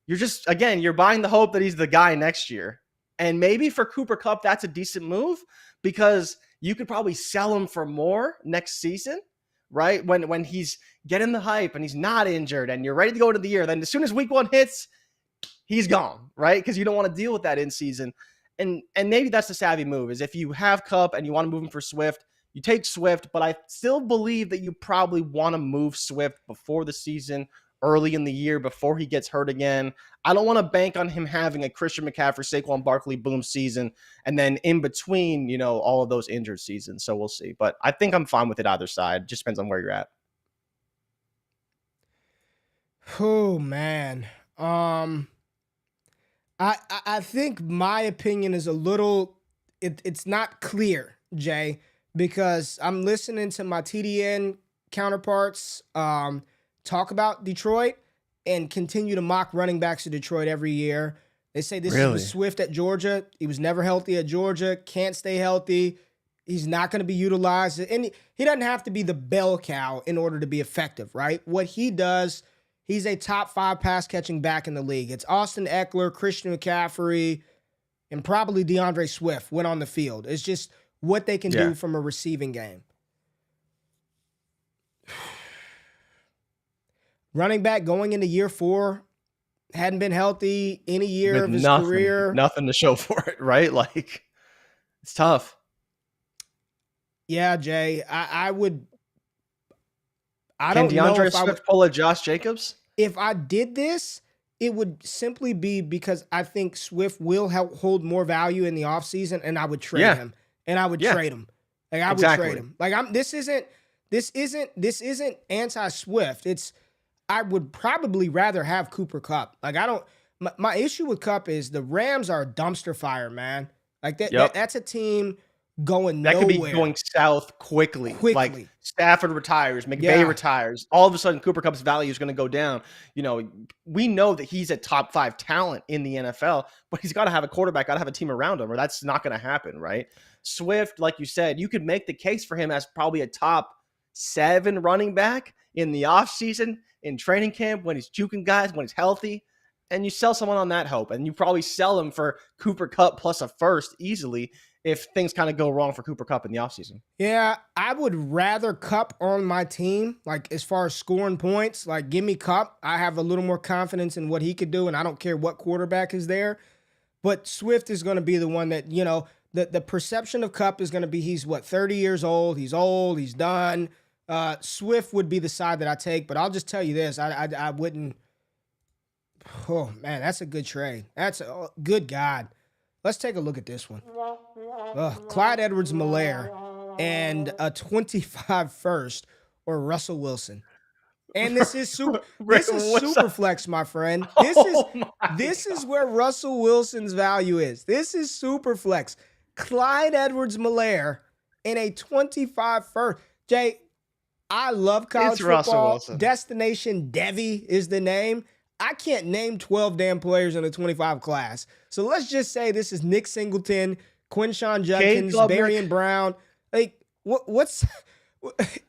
you're buying the hope that he's the guy next year. And maybe for Cooper Kupp, that's a decent move because you could probably sell him for more next season, right? When he's getting the hype and he's not injured and you're ready to go into the year, then as soon as week 1 hits, he's gone, right? Because you don't want to deal with that in season. And maybe that's the savvy move is if you have Kupp and you want to move him for Swift, you take Swift, but I still believe that you probably want to move Swift before the season, early in the year, before he gets hurt again. I don't want to bank on him having a Christian McCaffrey, Saquon Barkley boom season, and then in between, all of those injured seasons. So we'll see. But I think I'm fine with it either side. Just depends on where you're at. Oh, man. I think my opinion is a little, it's not clear, Jay, because I'm listening to my TDN counterparts talk about Detroit and continue to mock running backs of Detroit every year. They say this is Swift at Georgia. He was never healthy at Georgia, can't stay healthy. He's not going to be utilized. And he doesn't have to be the bell cow in order to be effective, right? What he does, he's a top 5 pass catching back in the league. It's Austin Eckler, Christian McCaffrey, and probably DeAndre Swift went on the field. It's just what they can do from a receiving game. Running back going into year 4, hadn't been healthy any year of his career. Nothing to show for it, right? Like, it's tough. Yeah, Jay, I would. Can DeAndre Swift pull a Josh Jacobs? If I did this, it would simply be because I think Swift will hold more value in the offseason, and I would trade him. And I would trade him. Like I would trade him. Like this isn't anti-Swift. I would probably rather have Cooper Kupp. Like my issue with Kupp is the Rams are a dumpster fire, man. Like that's a team going nowhere. That could be going south quickly. Like Stafford retires, McVay retires. All of a sudden, Cooper Kupp's value is going to go down. You know, we know that he's a top 5 talent in the NFL, but he's got to have a quarterback, got to have a team around him, or that's not going to happen, right? Swift, like you said, you could make the case for him as probably a top 7 running back in the offseason, in training camp, when he's juking guys, when he's healthy. And you sell someone on that hope, and you probably sell him for Cooper Kupp plus a first easily if things kind of go wrong for Cooper Kupp in the offseason. Yeah, I would rather Kupp on my team, like as far as scoring points. Like, give me Kupp. I have a little more confidence in what he could do, and I don't care what quarterback is there. But Swift is going to be the one that, you know, the perception of Kupp is going to be he's, 30 years old. He's old. He's done. Swift would be the side that I take, but I'll just tell you this. I wouldn't. Oh, man, that's a good trade. That's a good God. Let's take a look at this one. Clyde Edwards-Helaire and a 25 first or Russell Wilson. And this is super flex, my friend. This is where Russell Wilson's value is. This is super flex. Clyde Edwards-Helaire and a 25 first. Jay, I love college football. Destination Devi is the name. I can't name 12 damn players in the 25 class. So let's just say this is Nick Singleton, Quinshawn Judkins, Barian Brown. Like, let's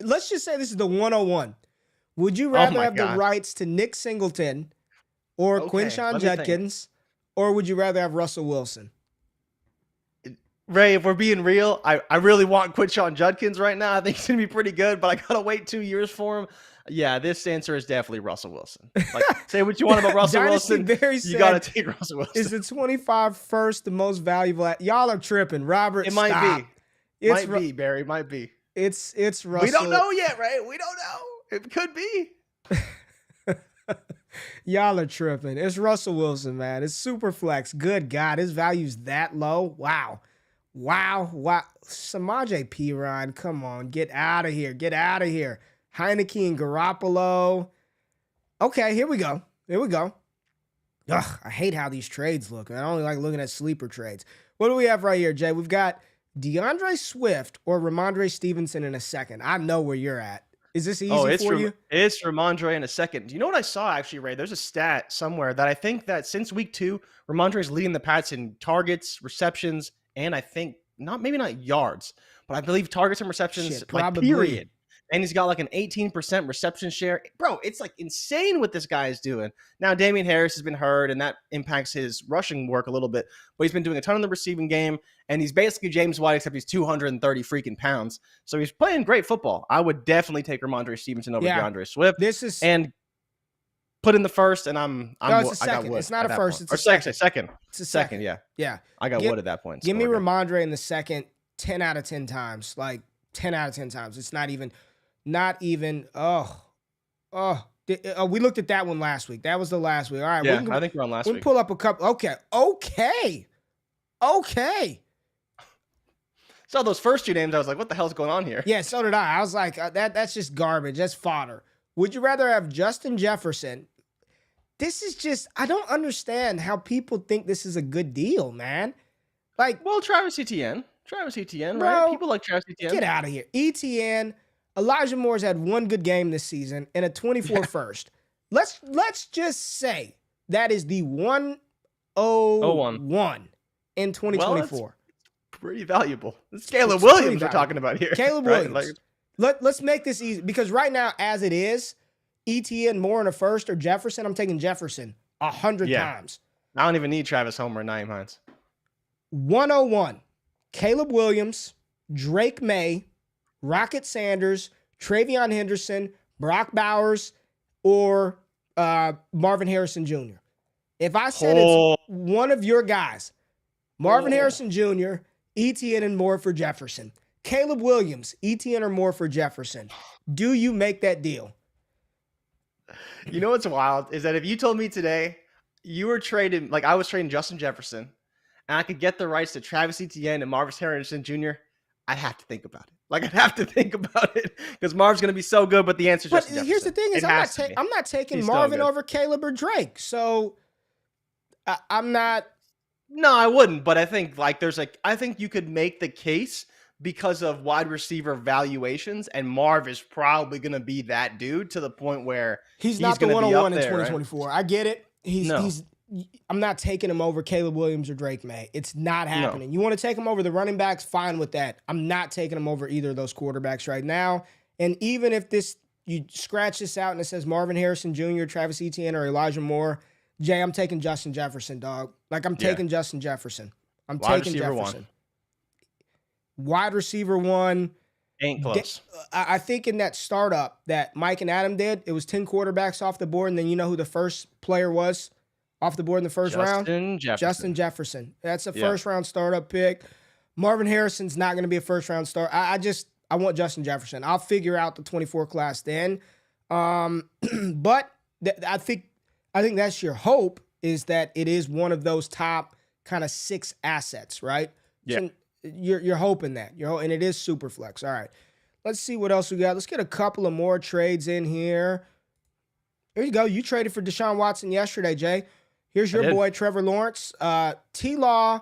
just say this is the 101. Would you rather have the rights to Nick Singleton or Quinshawn Judkins, or would you rather have Russell Wilson? Ray, if we're being real, I really want Quinshawn Judkins right now. I think he's going to be pretty good, but I got to wait 2 years for him. Yeah, this answer is definitely Russell Wilson. Like, say what you want about Russell Wilson. You got to take Russell Wilson. Is the 25 first the most valuable? Y'all are tripping. Robert, it might be. Might be, Barry. Might be. It's Russell. We don't know yet, right? We don't know. It could be. Y'all are tripping. It's Russell Wilson, man. It's super flex. Good God. His value's that low. Wow. Samaje Perine, come on. Get out of here. Heineke and Garoppolo. Okay, here we go. Ugh, I hate how these trades look. I only like looking at sleeper trades. What do we have right here, Jay? We've got DeAndre Swift or Ramondre Stevenson in a second. I know where you're at. Is this easy for you? It's Ramondre in a second. Do you know what I saw, actually, Ray? There's a stat somewhere that I think that since week 2, Ramondre is leading the Pats in targets, receptions, and I think maybe not yards, but I believe targets and receptions, period. And he's got like an 18% reception share. Bro, it's like insane what this guy is doing. Now, Damian Harris has been hurt, and that impacts his rushing work a little bit. But he's been doing a ton in the receiving game, and he's basically James White, except he's 230 freaking pounds. So he's playing great football. I would definitely take Ramondre Stevenson over DeAndre Swift. And put in the first, and it's a second. It's not a first. It's a second. Second. It's a second. Yeah. I got Wood at that point. Give me Ramondre in the second 10 out of 10 times. Like 10 out of 10 times. It's not even. We looked at that one last week. That was the last week. All right. Yeah, I think we're on last week. We pull up a couple. Okay. So those first 2 names, I was like, what the hell's going on here? Yeah, so did I. I was like, that's just garbage. That's fodder. Would you rather have Justin Jefferson? This is just, I don't understand how people think this is a good deal, man. Like, well, Travis Etienne, bro, right? People like Travis Etienne. Get out of here. Etienne. Elijah Moore's had one good game this season and a 24 first. Let's just say that is the 101 in 2024. Well, pretty valuable. It's Caleb Williams we're talking about here. Caleb Williams. Let's make this easy, because right now, as it is, Etienne, Moore in a first, or Jefferson, I'm taking Jefferson 100 times. I don't even need Travis Homer and Naeem Hines. 101, Caleb Williams, Drake May, Rocket Sanders, Travion Henderson, Brock Bowers, or Marvin Harrison Jr. If I said it's one of your guys, Marvin Harrison Jr., Etienne and Morford Jefferson, Caleb Williams, Etienne or Morford Jefferson, do you make that deal? You know what's wild is that if you told me today you were trading, like I was trading Justin Jefferson, and I could get the rights to Travis Etienne and Marvin Harrison Jr., I'd have to think about it. Like, I'd have to think about it because Marv's going to be so good, but the answer is Justin Jefferson. Here's the thing is I'm not taking Marvin over Caleb or Drake. So I'm not. No, I wouldn't. But I think I think you could make the case because of wide receiver valuations, and Marv is probably going to be that dude to the point where he's not the 101 in 2024. Right? I get it. I'm not taking him over Caleb Williams or Drake May. It's not happening. No. You want to take him over the running backs? Fine with that. I'm not taking him over either of those quarterbacks right now. And even if you scratch this out and it says Marvin Harrison Jr., Travis Etienne, or Elijah Moore, Jay, I'm taking Justin Jefferson, dog. Like, I'm taking Justin Jefferson. I'm taking Jefferson. Wide receiver one. Ain't close. I think in that startup that Mike and Adam did, it was 10 quarterbacks off the board, and then you know who the first player was off the board in the first round? Justin Jefferson. That's a first-round startup pick. Marvin Harrison's not going to be a first-round start. I want Justin Jefferson. I'll figure out the 24 class then. But I think that's your hope, is that it is one of those top kind of 6 assets, right? Yeah. So you're hoping that. And it is super flex. All right. Let's see what else we got. Let's get a couple of more trades in here. Here you go. You traded for Deshaun Watson yesterday, Jay. Here's your boy, Trevor Lawrence. T-Law,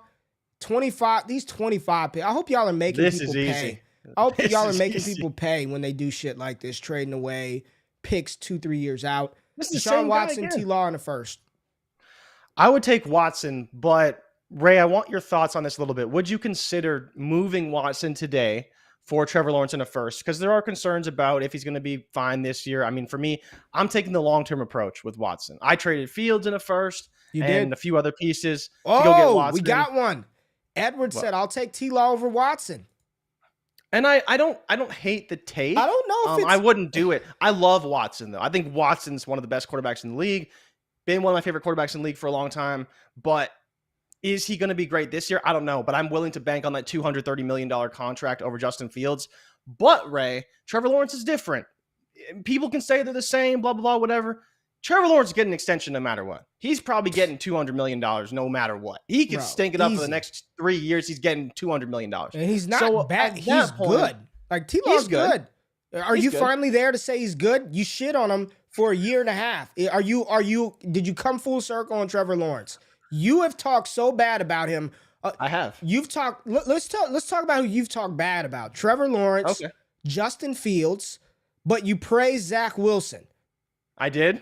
25. These 25 picks. I hope y'all are making people pay. I hope y'all are making people pay when they do shit like this, trading away picks 2-3 years out. Deshaun Watson, T-Law in the first. I would take Watson, but Ray, I want your thoughts on this a little bit. Would you consider moving Watson today for Trevor Lawrence in a first? Because there are concerns about if he's going to be fine this year. I mean, for me, I'm taking the long-term approach with Watson. I traded Fields in a first and a few other pieces to go get Watson. We got one. Edward said, I'll take T-Law over Watson. And I don't hate the take. I don't know if I wouldn't do it. I love Watson, though. I think Watson's one of the best quarterbacks in the league. Been one of my favorite quarterbacks in the league for a long time. But is he going to be great this year? I don't know. But I'm willing to bank on that $230 million contract over Justin Fields. But, Ray, Trevor Lawrence is different. People can say they're the same, blah, blah, blah, whatever. Trevor Lawrence is getting an extension no matter what. He's probably getting $200 million no matter what. He could stink it up for the next 3 years. He's getting $200 million. And he's not bad. He's good. Like, T-Law's good. Are you finally there to say he's good? You shit on him for a year and a half. Did you come full circle on Trevor Lawrence? You have talked so bad about him. I have. You've talked. Let's talk about who you've talked bad about. Trevor Lawrence, Justin Fields, but you praise Zach Wilson. I did.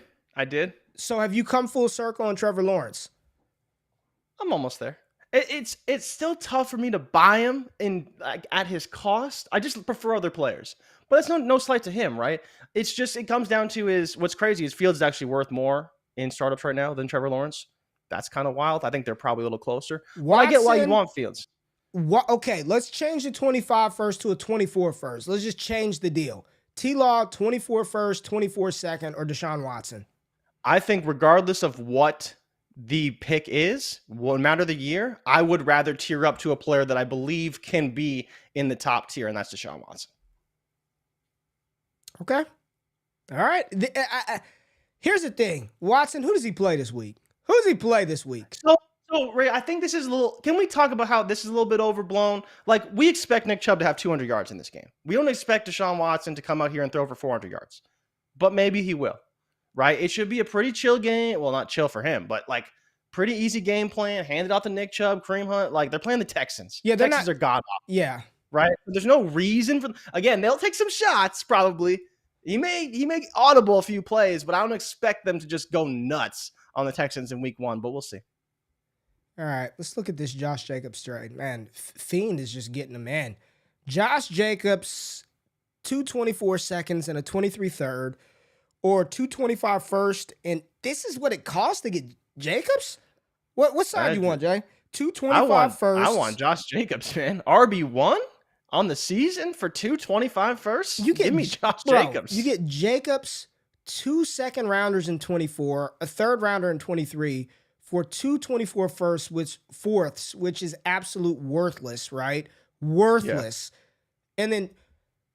So have you come full circle on Trevor Lawrence? I'm almost there. It's still tough for me to buy him at his cost. I just prefer other players. But that's no slight to him, right? It's just, it comes down to what's crazy is Fields is actually worth more in startups right now than Trevor Lawrence. That's kind of wild. I think they're probably a little closer. Well, I get why you want Fields. Okay, let's change the 25 first to a 24 first. Let's just change the deal. T-Law, 24 first, 24 second, or Deshaun Watson? I think regardless of what the pick is, no matter the year, I would rather tier up to a player that I believe can be in the top tier, and that's Deshaun Watson. Okay. All right. Here's the thing. Watson, who does he play this week? Who does he play this week? So, Ray, I think this is a little... Can we talk about how this is a little bit overblown? Like, we expect Nick Chubb to have 200 yards in this game. We don't expect Deshaun Watson to come out here and throw for 400 yards. But maybe he will, right? It should be a pretty chill game. Well, not chill for him, but, like, pretty easy game plan. Hand it off to Nick Chubb, Kareem Hunt. Like, they're playing the Texans. Yeah, the Texans are god-awful. Yeah. Right? There's no reason for... Again, they'll take some shots, probably. He may audible a few plays, but I don't expect them to just go nuts on the Texans in week 1, but we'll see. All right, let's look at this Josh Jacobs trade. Man, Fiend is just getting him in. Josh Jacobs, 224 seconds and a 23 third, or 225 first, and this is what it costs to get Jacobs? What side you want, Jay? 225 firsts. I want Josh Jacobs, man. RB1 on the season for 225 firsts? Give me Josh Jacobs. You get Jacobs, 2 second rounders in 24, a third rounder in 23 for 224 fourths, which is absolute worthless, right? Worthless. Yeah. And then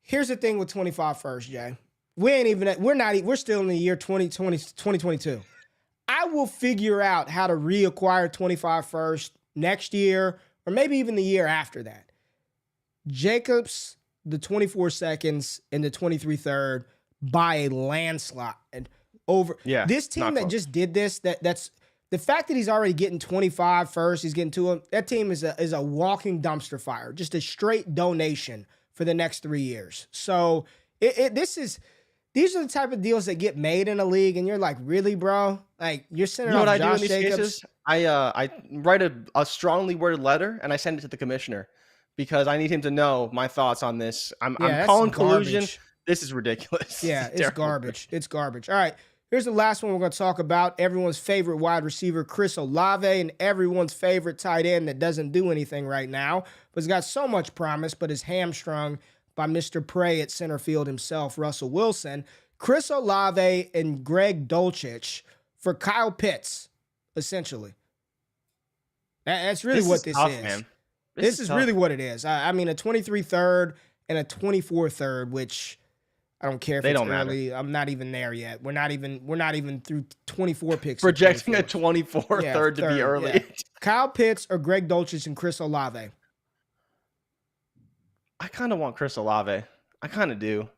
here's the thing with 25 firsts, Jay. We're still in the year 2022. I will figure out how to reacquire 25 first next year, or maybe even the year after that. Jacobs, the 24 seconds and the 23 third by a landslide over this team that just did this. That's the fact that he's already getting 25 first. He's getting to him. That team is a walking dumpster fire, just a straight donation for the next 3 years. So these are the type of deals that get made in a league, and you're like, really, bro? Like, you're sending off Josh Jacobs? What I do in these cases? I write a strongly worded letter, and I send it to the commissioner because I need him to know my thoughts on this. I'm calling collusion. This is ridiculous. Yeah, it's garbage. It's garbage. All right, here's the last one we're going to talk about. Everyone's favorite wide receiver, Chris Olave, and everyone's favorite tight end that doesn't do anything right now, but has got so much promise, but is hamstrung by Mr. Prey at center field himself, Russell Wilson. Chris Olave and Greg Dulcich for Kyle Pitts, essentially. That's really what this is. Man. This is really what it is. I mean, a 23 third and a 24 third, which I don't care if it's early. I'm not even there yet. We're not even through 24 picks. Projecting a 24 third to be early. Yeah. Kyle Pitts or Greg Dulcich and Chris Olave. I kind of want Chris Olave. I kind of do.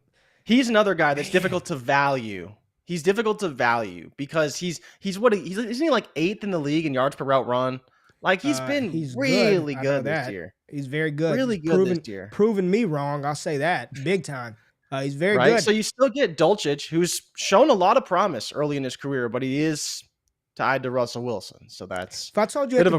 He's another guy that's difficult to value. He's difficult to value because isn't he like 8th in the league in yards per route run? Like he's really good this year. He's very good. Really good this year. Proving me wrong, I'll say that big time. He's very good. So you still get Dulcich, who's shown a lot of promise early in his career, but he is tied to Russell Wilson. So that's if I told you at the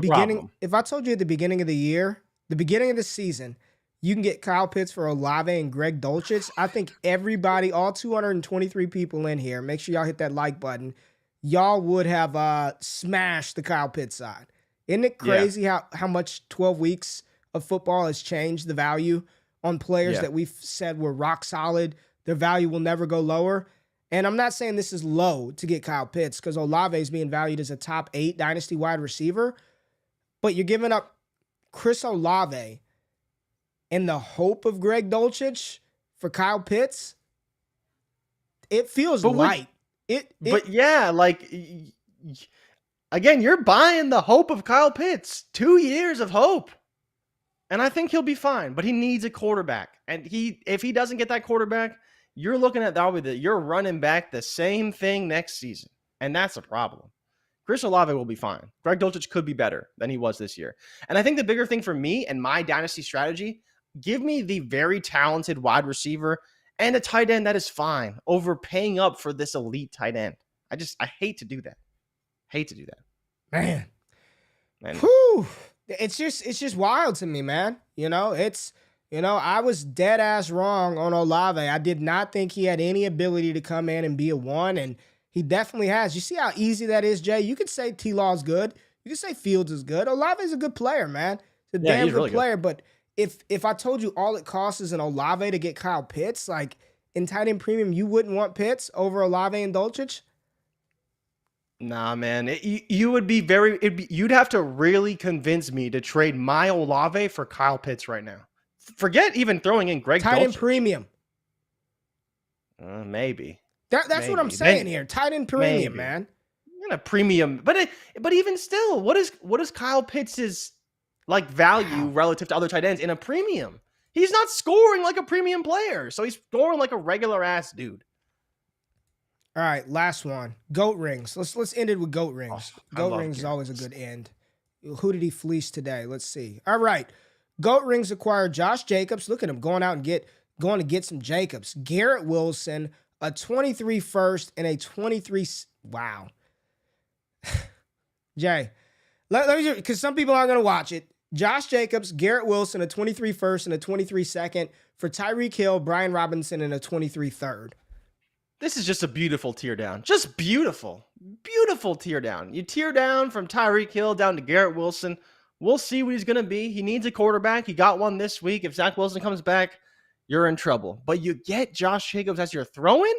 beginning of the year, the beginning of the season, you can get Kyle Pitts for Olave and Greg Dulcich. I think everybody, all 223 people in here, make sure y'all hit that like button. Y'all would have smashed the Kyle Pitts side. Isn't it crazy how much 12 weeks of football has changed the value on players that we've said were rock solid? Their value will never go lower. And I'm not saying this is low to get Kyle Pitts because Olave is being valued as a top 8 dynasty wide receiver. But you're giving up Chris Olave in the hope of Greg Dulcich for Kyle Pitts. It feels light. Again, you're buying the hope of Kyle Pitts. 2 years of hope. And I think he'll be fine, but he needs a quarterback. And if he doesn't get that quarterback, you're looking at you're running back the same thing next season. And that's a problem. Chris Olave will be fine. Greg Dulcich could be better than he was this year. And I think the bigger thing for me and my dynasty strategy, give me the very talented wide receiver and a tight end that is fine over paying up for this elite tight end. I hate to do that. Man. Whew. It's just wild to me, man. I was dead ass wrong on Olave. I did not think he had any ability to come in and be a 1, and he definitely has. You see how easy that is, Jay? You could say T-Law's good. You could say Fields is good. Olave's a good player, man. He's a damn good really player, but if I told you all it costs is an Olave to get Kyle Pitts, like in tight end premium, you wouldn't want Pitts over Olave and Dulcich? Nah, man. You'd have to really convince me to trade my Olave for Kyle Pitts right now. Forget even throwing in Greg Dulcich. Tight end premium. Maybe. That's what I'm saying here. Tight end premium, man. A premium, but even still, what is Kyle Pitts' value relative to other tight ends in a premium? He's not scoring like a premium player, so he's scoring like a regular ass dude. All right, last one. Goat rings. Let's end it with goat rings. Goat rings is always a good end. Who did he fleece today? Let's see. All right. Goat rings acquired Josh Jacobs. Look at him going to get some Jacobs. Garrett Wilson, a 23 first and a 23. Wow. Jay, let me because some people aren't going to watch it. Josh Jacobs, Garrett Wilson, a 23 first and a 23 second for Tyreek Hill, Brian Robinson, and a 23 third. This is just a beautiful tear down. Just beautiful. Beautiful tear down. You tear down from Tyreek Hill down to Garrett Wilson. We'll see what he's going to be. He needs a quarterback. He got one this week. If Zach Wilson comes back, you're in trouble. But you get Josh Jacobs as your throw-in,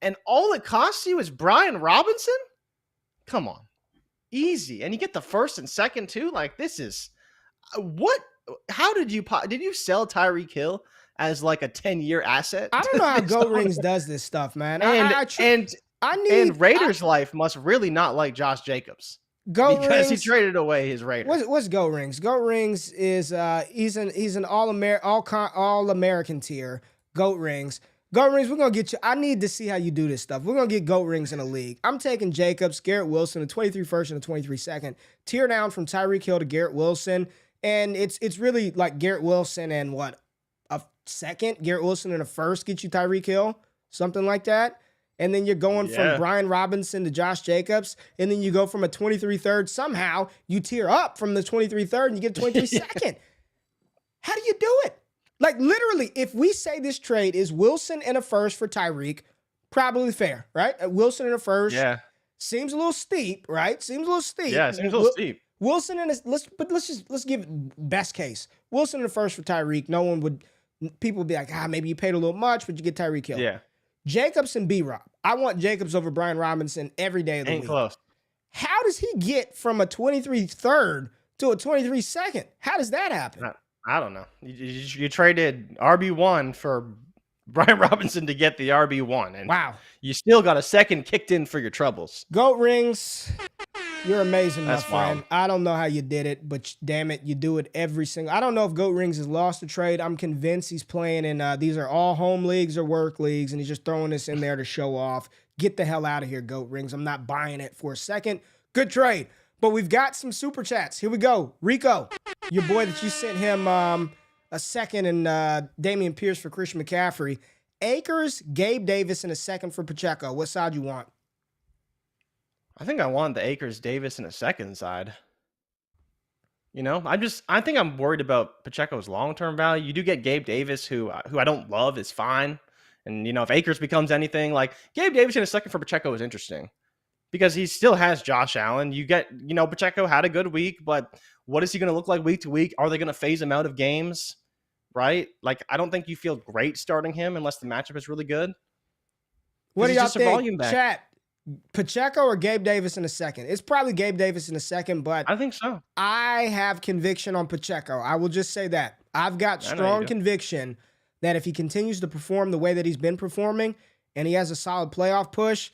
and all it costs you is Brian Robinson? Come on. Easy. And you get the first and second, too? Like, this is... What? How did you sell Tyreek Hill as like a 10-year asset? I don't know how Goat Rings does this stuff, man. And Raiders life must really not like Josh Jacobs. Goat because Rings, he traded away his Raiders. What's Goat Rings? Goat Rings is he's an all American tier. Goat Rings. Goat Rings, we're gonna get you. I need to see how you do this stuff. We're gonna get Goat Rings in the league. I'm taking Jacobs, Garrett Wilson, a 23 first and a 23 second. Tier down from Tyreek Hill to Garrett Wilson. And it's really like Garrett Wilson and what? A second? Garrett Wilson and a first get you Tyreek Hill? Something like that. And then you're going from Brian Robinson to Josh Jacobs. And then you go from a 23 third. Somehow you tier up from the 23 third and you get a 23 second. How do you do it? Like literally, if we say this trade is Wilson and a first for Tyreek, probably fair, right? Wilson and a first. Yeah. Seems a little steep, right? Seems a little steep. Yeah, seems a little steep. Wilson and let's give it best case. Wilson in the first for Tyreek. People would be like, maybe you paid a little much, but you get Tyreek Hill. Yeah. Jacobs and B-Rob. I want Jacobs over Brian Robinson every day of the week. Ain't close. How does he get from a 23 third to a 23 second? How does that happen? I don't know. You traded RB1 for Brian Robinson to get the RB1. And wow. You still got a second kicked in for your troubles. Goat Rings. You're amazing, my That's friend. wild. I don't know how you did it, but damn it, you do it every single. I don't know if Goat Rings has lost a trade. I'm convinced he's playing in these are all home leagues or work leagues, and he's just throwing this in there to show off. Get the hell out of here, Goat Rings. I'm not buying it for a second. Good trade. But we've got some super chats. Here we go. Rico, your boy that you sent him a second and Damian Pierce for Christian McCaffrey. Akers, Gabe Davis, and a second for Pacheco. What side you want? I think I want the Akers, Davis, and a second side. You know, I think I'm worried about Pacheco's long-term value. You do get Gabe Davis, who I don't love, is fine. And, you know, if Akers becomes anything, like Gabe Davis in a second for Pacheco is interesting because he still has Josh Allen. You get, you know, Pacheco had a good week, but what is he going to look like week to week? Are they going to phase him out of games? Right? Like, I don't think you feel great starting him unless the matchup is really good. What do y'all think? Volume back. Chat, Pacheco or Gabe Davis in a second? It's probably Gabe Davis in a second, but I think so. I have conviction on Pacheco. I will just say that. I've got strong conviction that if he continues to perform the way that he's been performing and he has a solid playoff push,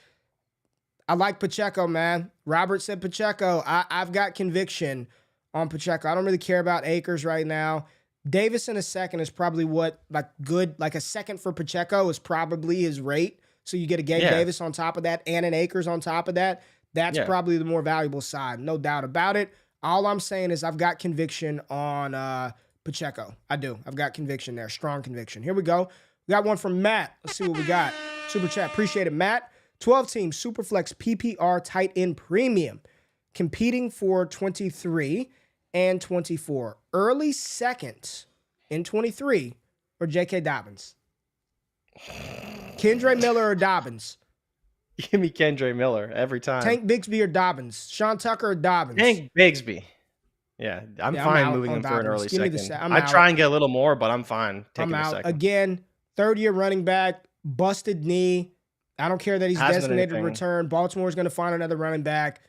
I like Pacheco, man. Robert said Pacheco. I've got conviction on Pacheco. I don't really care about Akers right now. Davis in a second is probably like a second for Pacheco is probably his rate. So you get a Gabe Davis on top of that and an Akers on top of that. That's probably the more valuable side. No doubt about it. All I'm saying is I've got conviction on Pacheco. I do. I've got conviction there. Strong conviction. Here we go. We got one from Matt. Let's see what we got. Super chat. Appreciate it, Matt. 12-team Superflex PPR tight end premium. Competing for 23 and 24. Early second in 23 or J.K. Dobbins? Kendre Miller or Dobbins? Give me Kendre Miller every time. Tank Bigsby or Dobbins? Sean Tucker or Dobbins? Tank Bigsby. Yeah, I'm fine moving him for an early second. I out. try and get a little more, but I'm fine taking I'm a out. second. Again, third-year running back, busted knee. I don't care that he's designated to return. Baltimore's going to find another running back.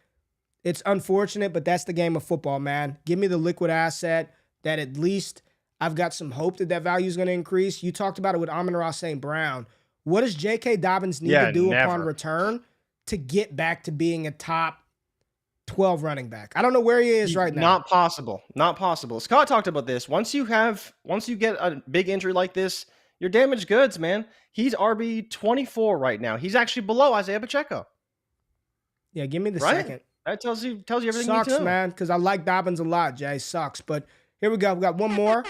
It's unfortunate, but that's the game of football, man. Give me the liquid asset that at least I've got some hope that value is going to increase. You talked about it with Amon-Ra St. Brown. What does J.K. Dobbins need to do upon return to get back to being a top 12 running back? I don't know where he is right now. Not possible. Not possible. Scott talked about this. Once you get a big injury like this, you're damaged goods, man. He's RB 24 right now. He's actually below Isaiah Pacheco. Yeah, give me the second. That tells you everything Sucks, you need to know. Man, because I like Dobbins a lot, Jay. Sucks. But here we go. We got one more.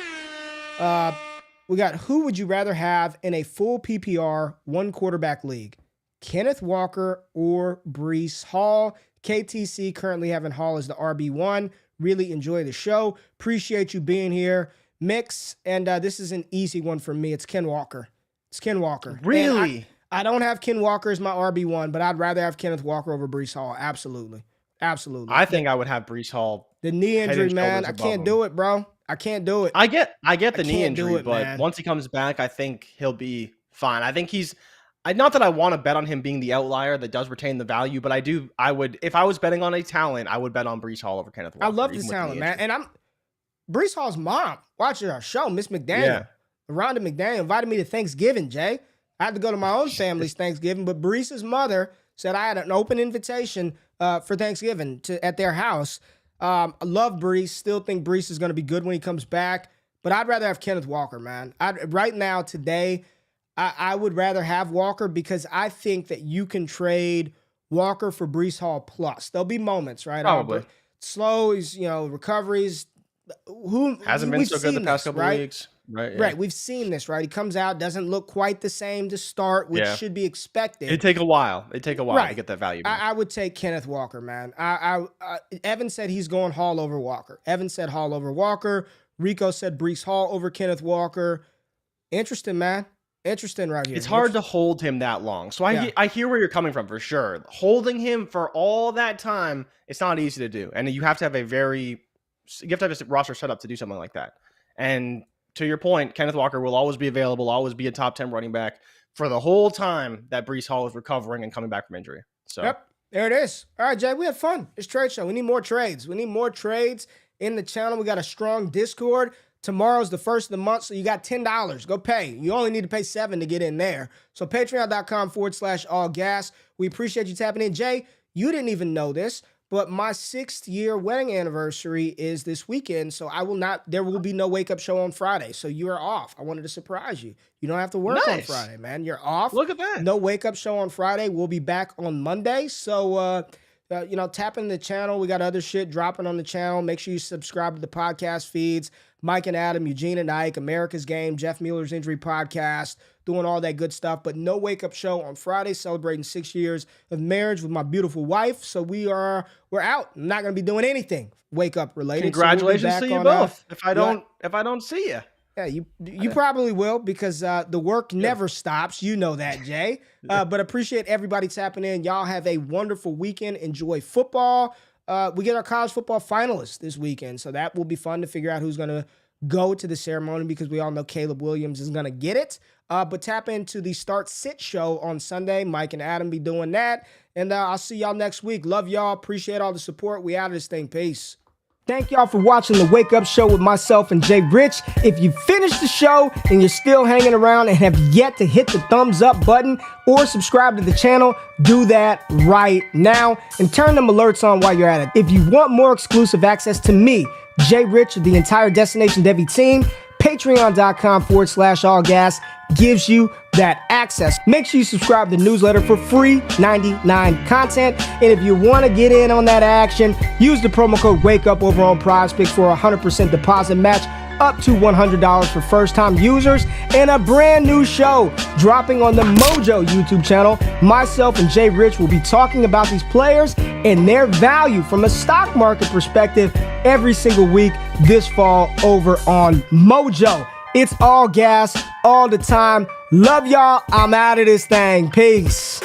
We got who would you rather have in a full PPR one quarterback league? Kenneth Walker or Breece Hall? KTC currently having Hall as the RB1. Really enjoy the show. Appreciate you being here. Mix, and this is an easy one for me. It's Ken Walker. It's Ken Walker. Really? I don't have Ken Walker as my RB1, but I'd rather have Kenneth Walker over Breece Hall. Absolutely. Absolutely. I think I would have Breece Hall The knee injury, man. I can't do it, bro. I can't do it. I get the knee injury, but man. Once he comes back, I think he'll be fine. I think not that I want to bet on him being the outlier that does retain the value, but I would, if I was betting on a talent, I would bet on Breece Hall over Kenneth Walker. I love this talent, man. And Breece Hall's mom watching our show, Miss McDaniel. Rhonda McDaniel invited me to Thanksgiving, Jay. I had to go to my own family's Thanksgiving, but Breece's mother said I had an open invitation for Thanksgiving at their house. I love Breece. Still think Breece is going to be good when he comes back, but I'd rather have Kenneth Walker, man. Right now, today, I would rather have Walker because I think that you can trade Walker for Breece Hall plus. There'll be moments, right? Probably. Slow, he's, recoveries. Hasn't been so good the past couple of weeks. Right. Yeah. Right. We've seen this, right? He comes out, doesn't look quite the same to start, which should be expected. It'd take a while. To get that value. I would take Kenneth Walker, man. Evan said he's going Hall over Walker. Evan said Hall over Walker. Rico said Breece Hall over Kenneth Walker. Interesting, man. Interesting right here. It's hard to hold him that long. So I hear where you're coming from for sure. Holding him for all that time, it's not easy to do. And you have to have a roster set up to do something like that. And to your point, Kenneth Walker will always be available, always be a top 10 running back for the whole time that Breece Hall is recovering and coming back from injury. So yep, there it is. All right, Jay, we had fun. It's trade show. We need more trades. We need more trades in the channel. We got a strong Discord. Tomorrow's the first of the month, so you got $10. Go pay. You only need to pay $7 to get in there. So patreon.com/allgas. We appreciate you tapping in. Jay, you didn't even know this, but my 6th year wedding anniversary is this weekend, so there will be no wake up show on Friday. So you are off. I wanted to surprise you. You don't have to work on Friday, man. You're off. Look at that. No wake up show on Friday. We'll be back on Monday. So, tap in the channel. We got other shit dropping on the channel. Make sure you subscribe to the podcast feeds. Mike and Adam, Eugene and Ike, America's Game, Jeff Mueller's Injury Podcast, doing all that good stuff. But no wake-up show on Friday, celebrating 6 years of marriage with my beautiful wife. So we're out. I'm not going to be doing anything wake-up related. Congratulations to you both. If I don't see you. Yeah, you probably will because the work never stops. You know that, Jay. But appreciate everybody tapping in. Y'all have a wonderful weekend. Enjoy football. We get our college football finalists this weekend, so that will be fun to figure out who's going to go to the ceremony because we all know Caleb Williams is going to get it. But tap into the Start Sit show on Sunday. Mike and Adam be doing that. And I'll see y'all next week. Love y'all. Appreciate all the support. We out of this thing. Peace. Thank y'all for watching the Wake Up Show with myself and Jay Rich. If you finished the show and you're still hanging around and have yet to hit the thumbs up button or subscribe to the channel, do that right now and turn them alerts on while you're at it. If you want more exclusive access to me, Jay Rich, the entire Destination Devy team, patreon.com/allgas gives you that access. Make sure you subscribe to the newsletter for free 99 content. And if you want to get in on that action, use the promo code WAKEUP over on PrizePicks for a 100% deposit match up to $100 for first-time users. And a brand new show dropping on the Mojo YouTube channel. Myself and Jay Rich will be talking about these players and their value from a stock market perspective every single week this fall over on Mojo. It's all gas all the time. Love y'all. I'm out of this thing. Peace.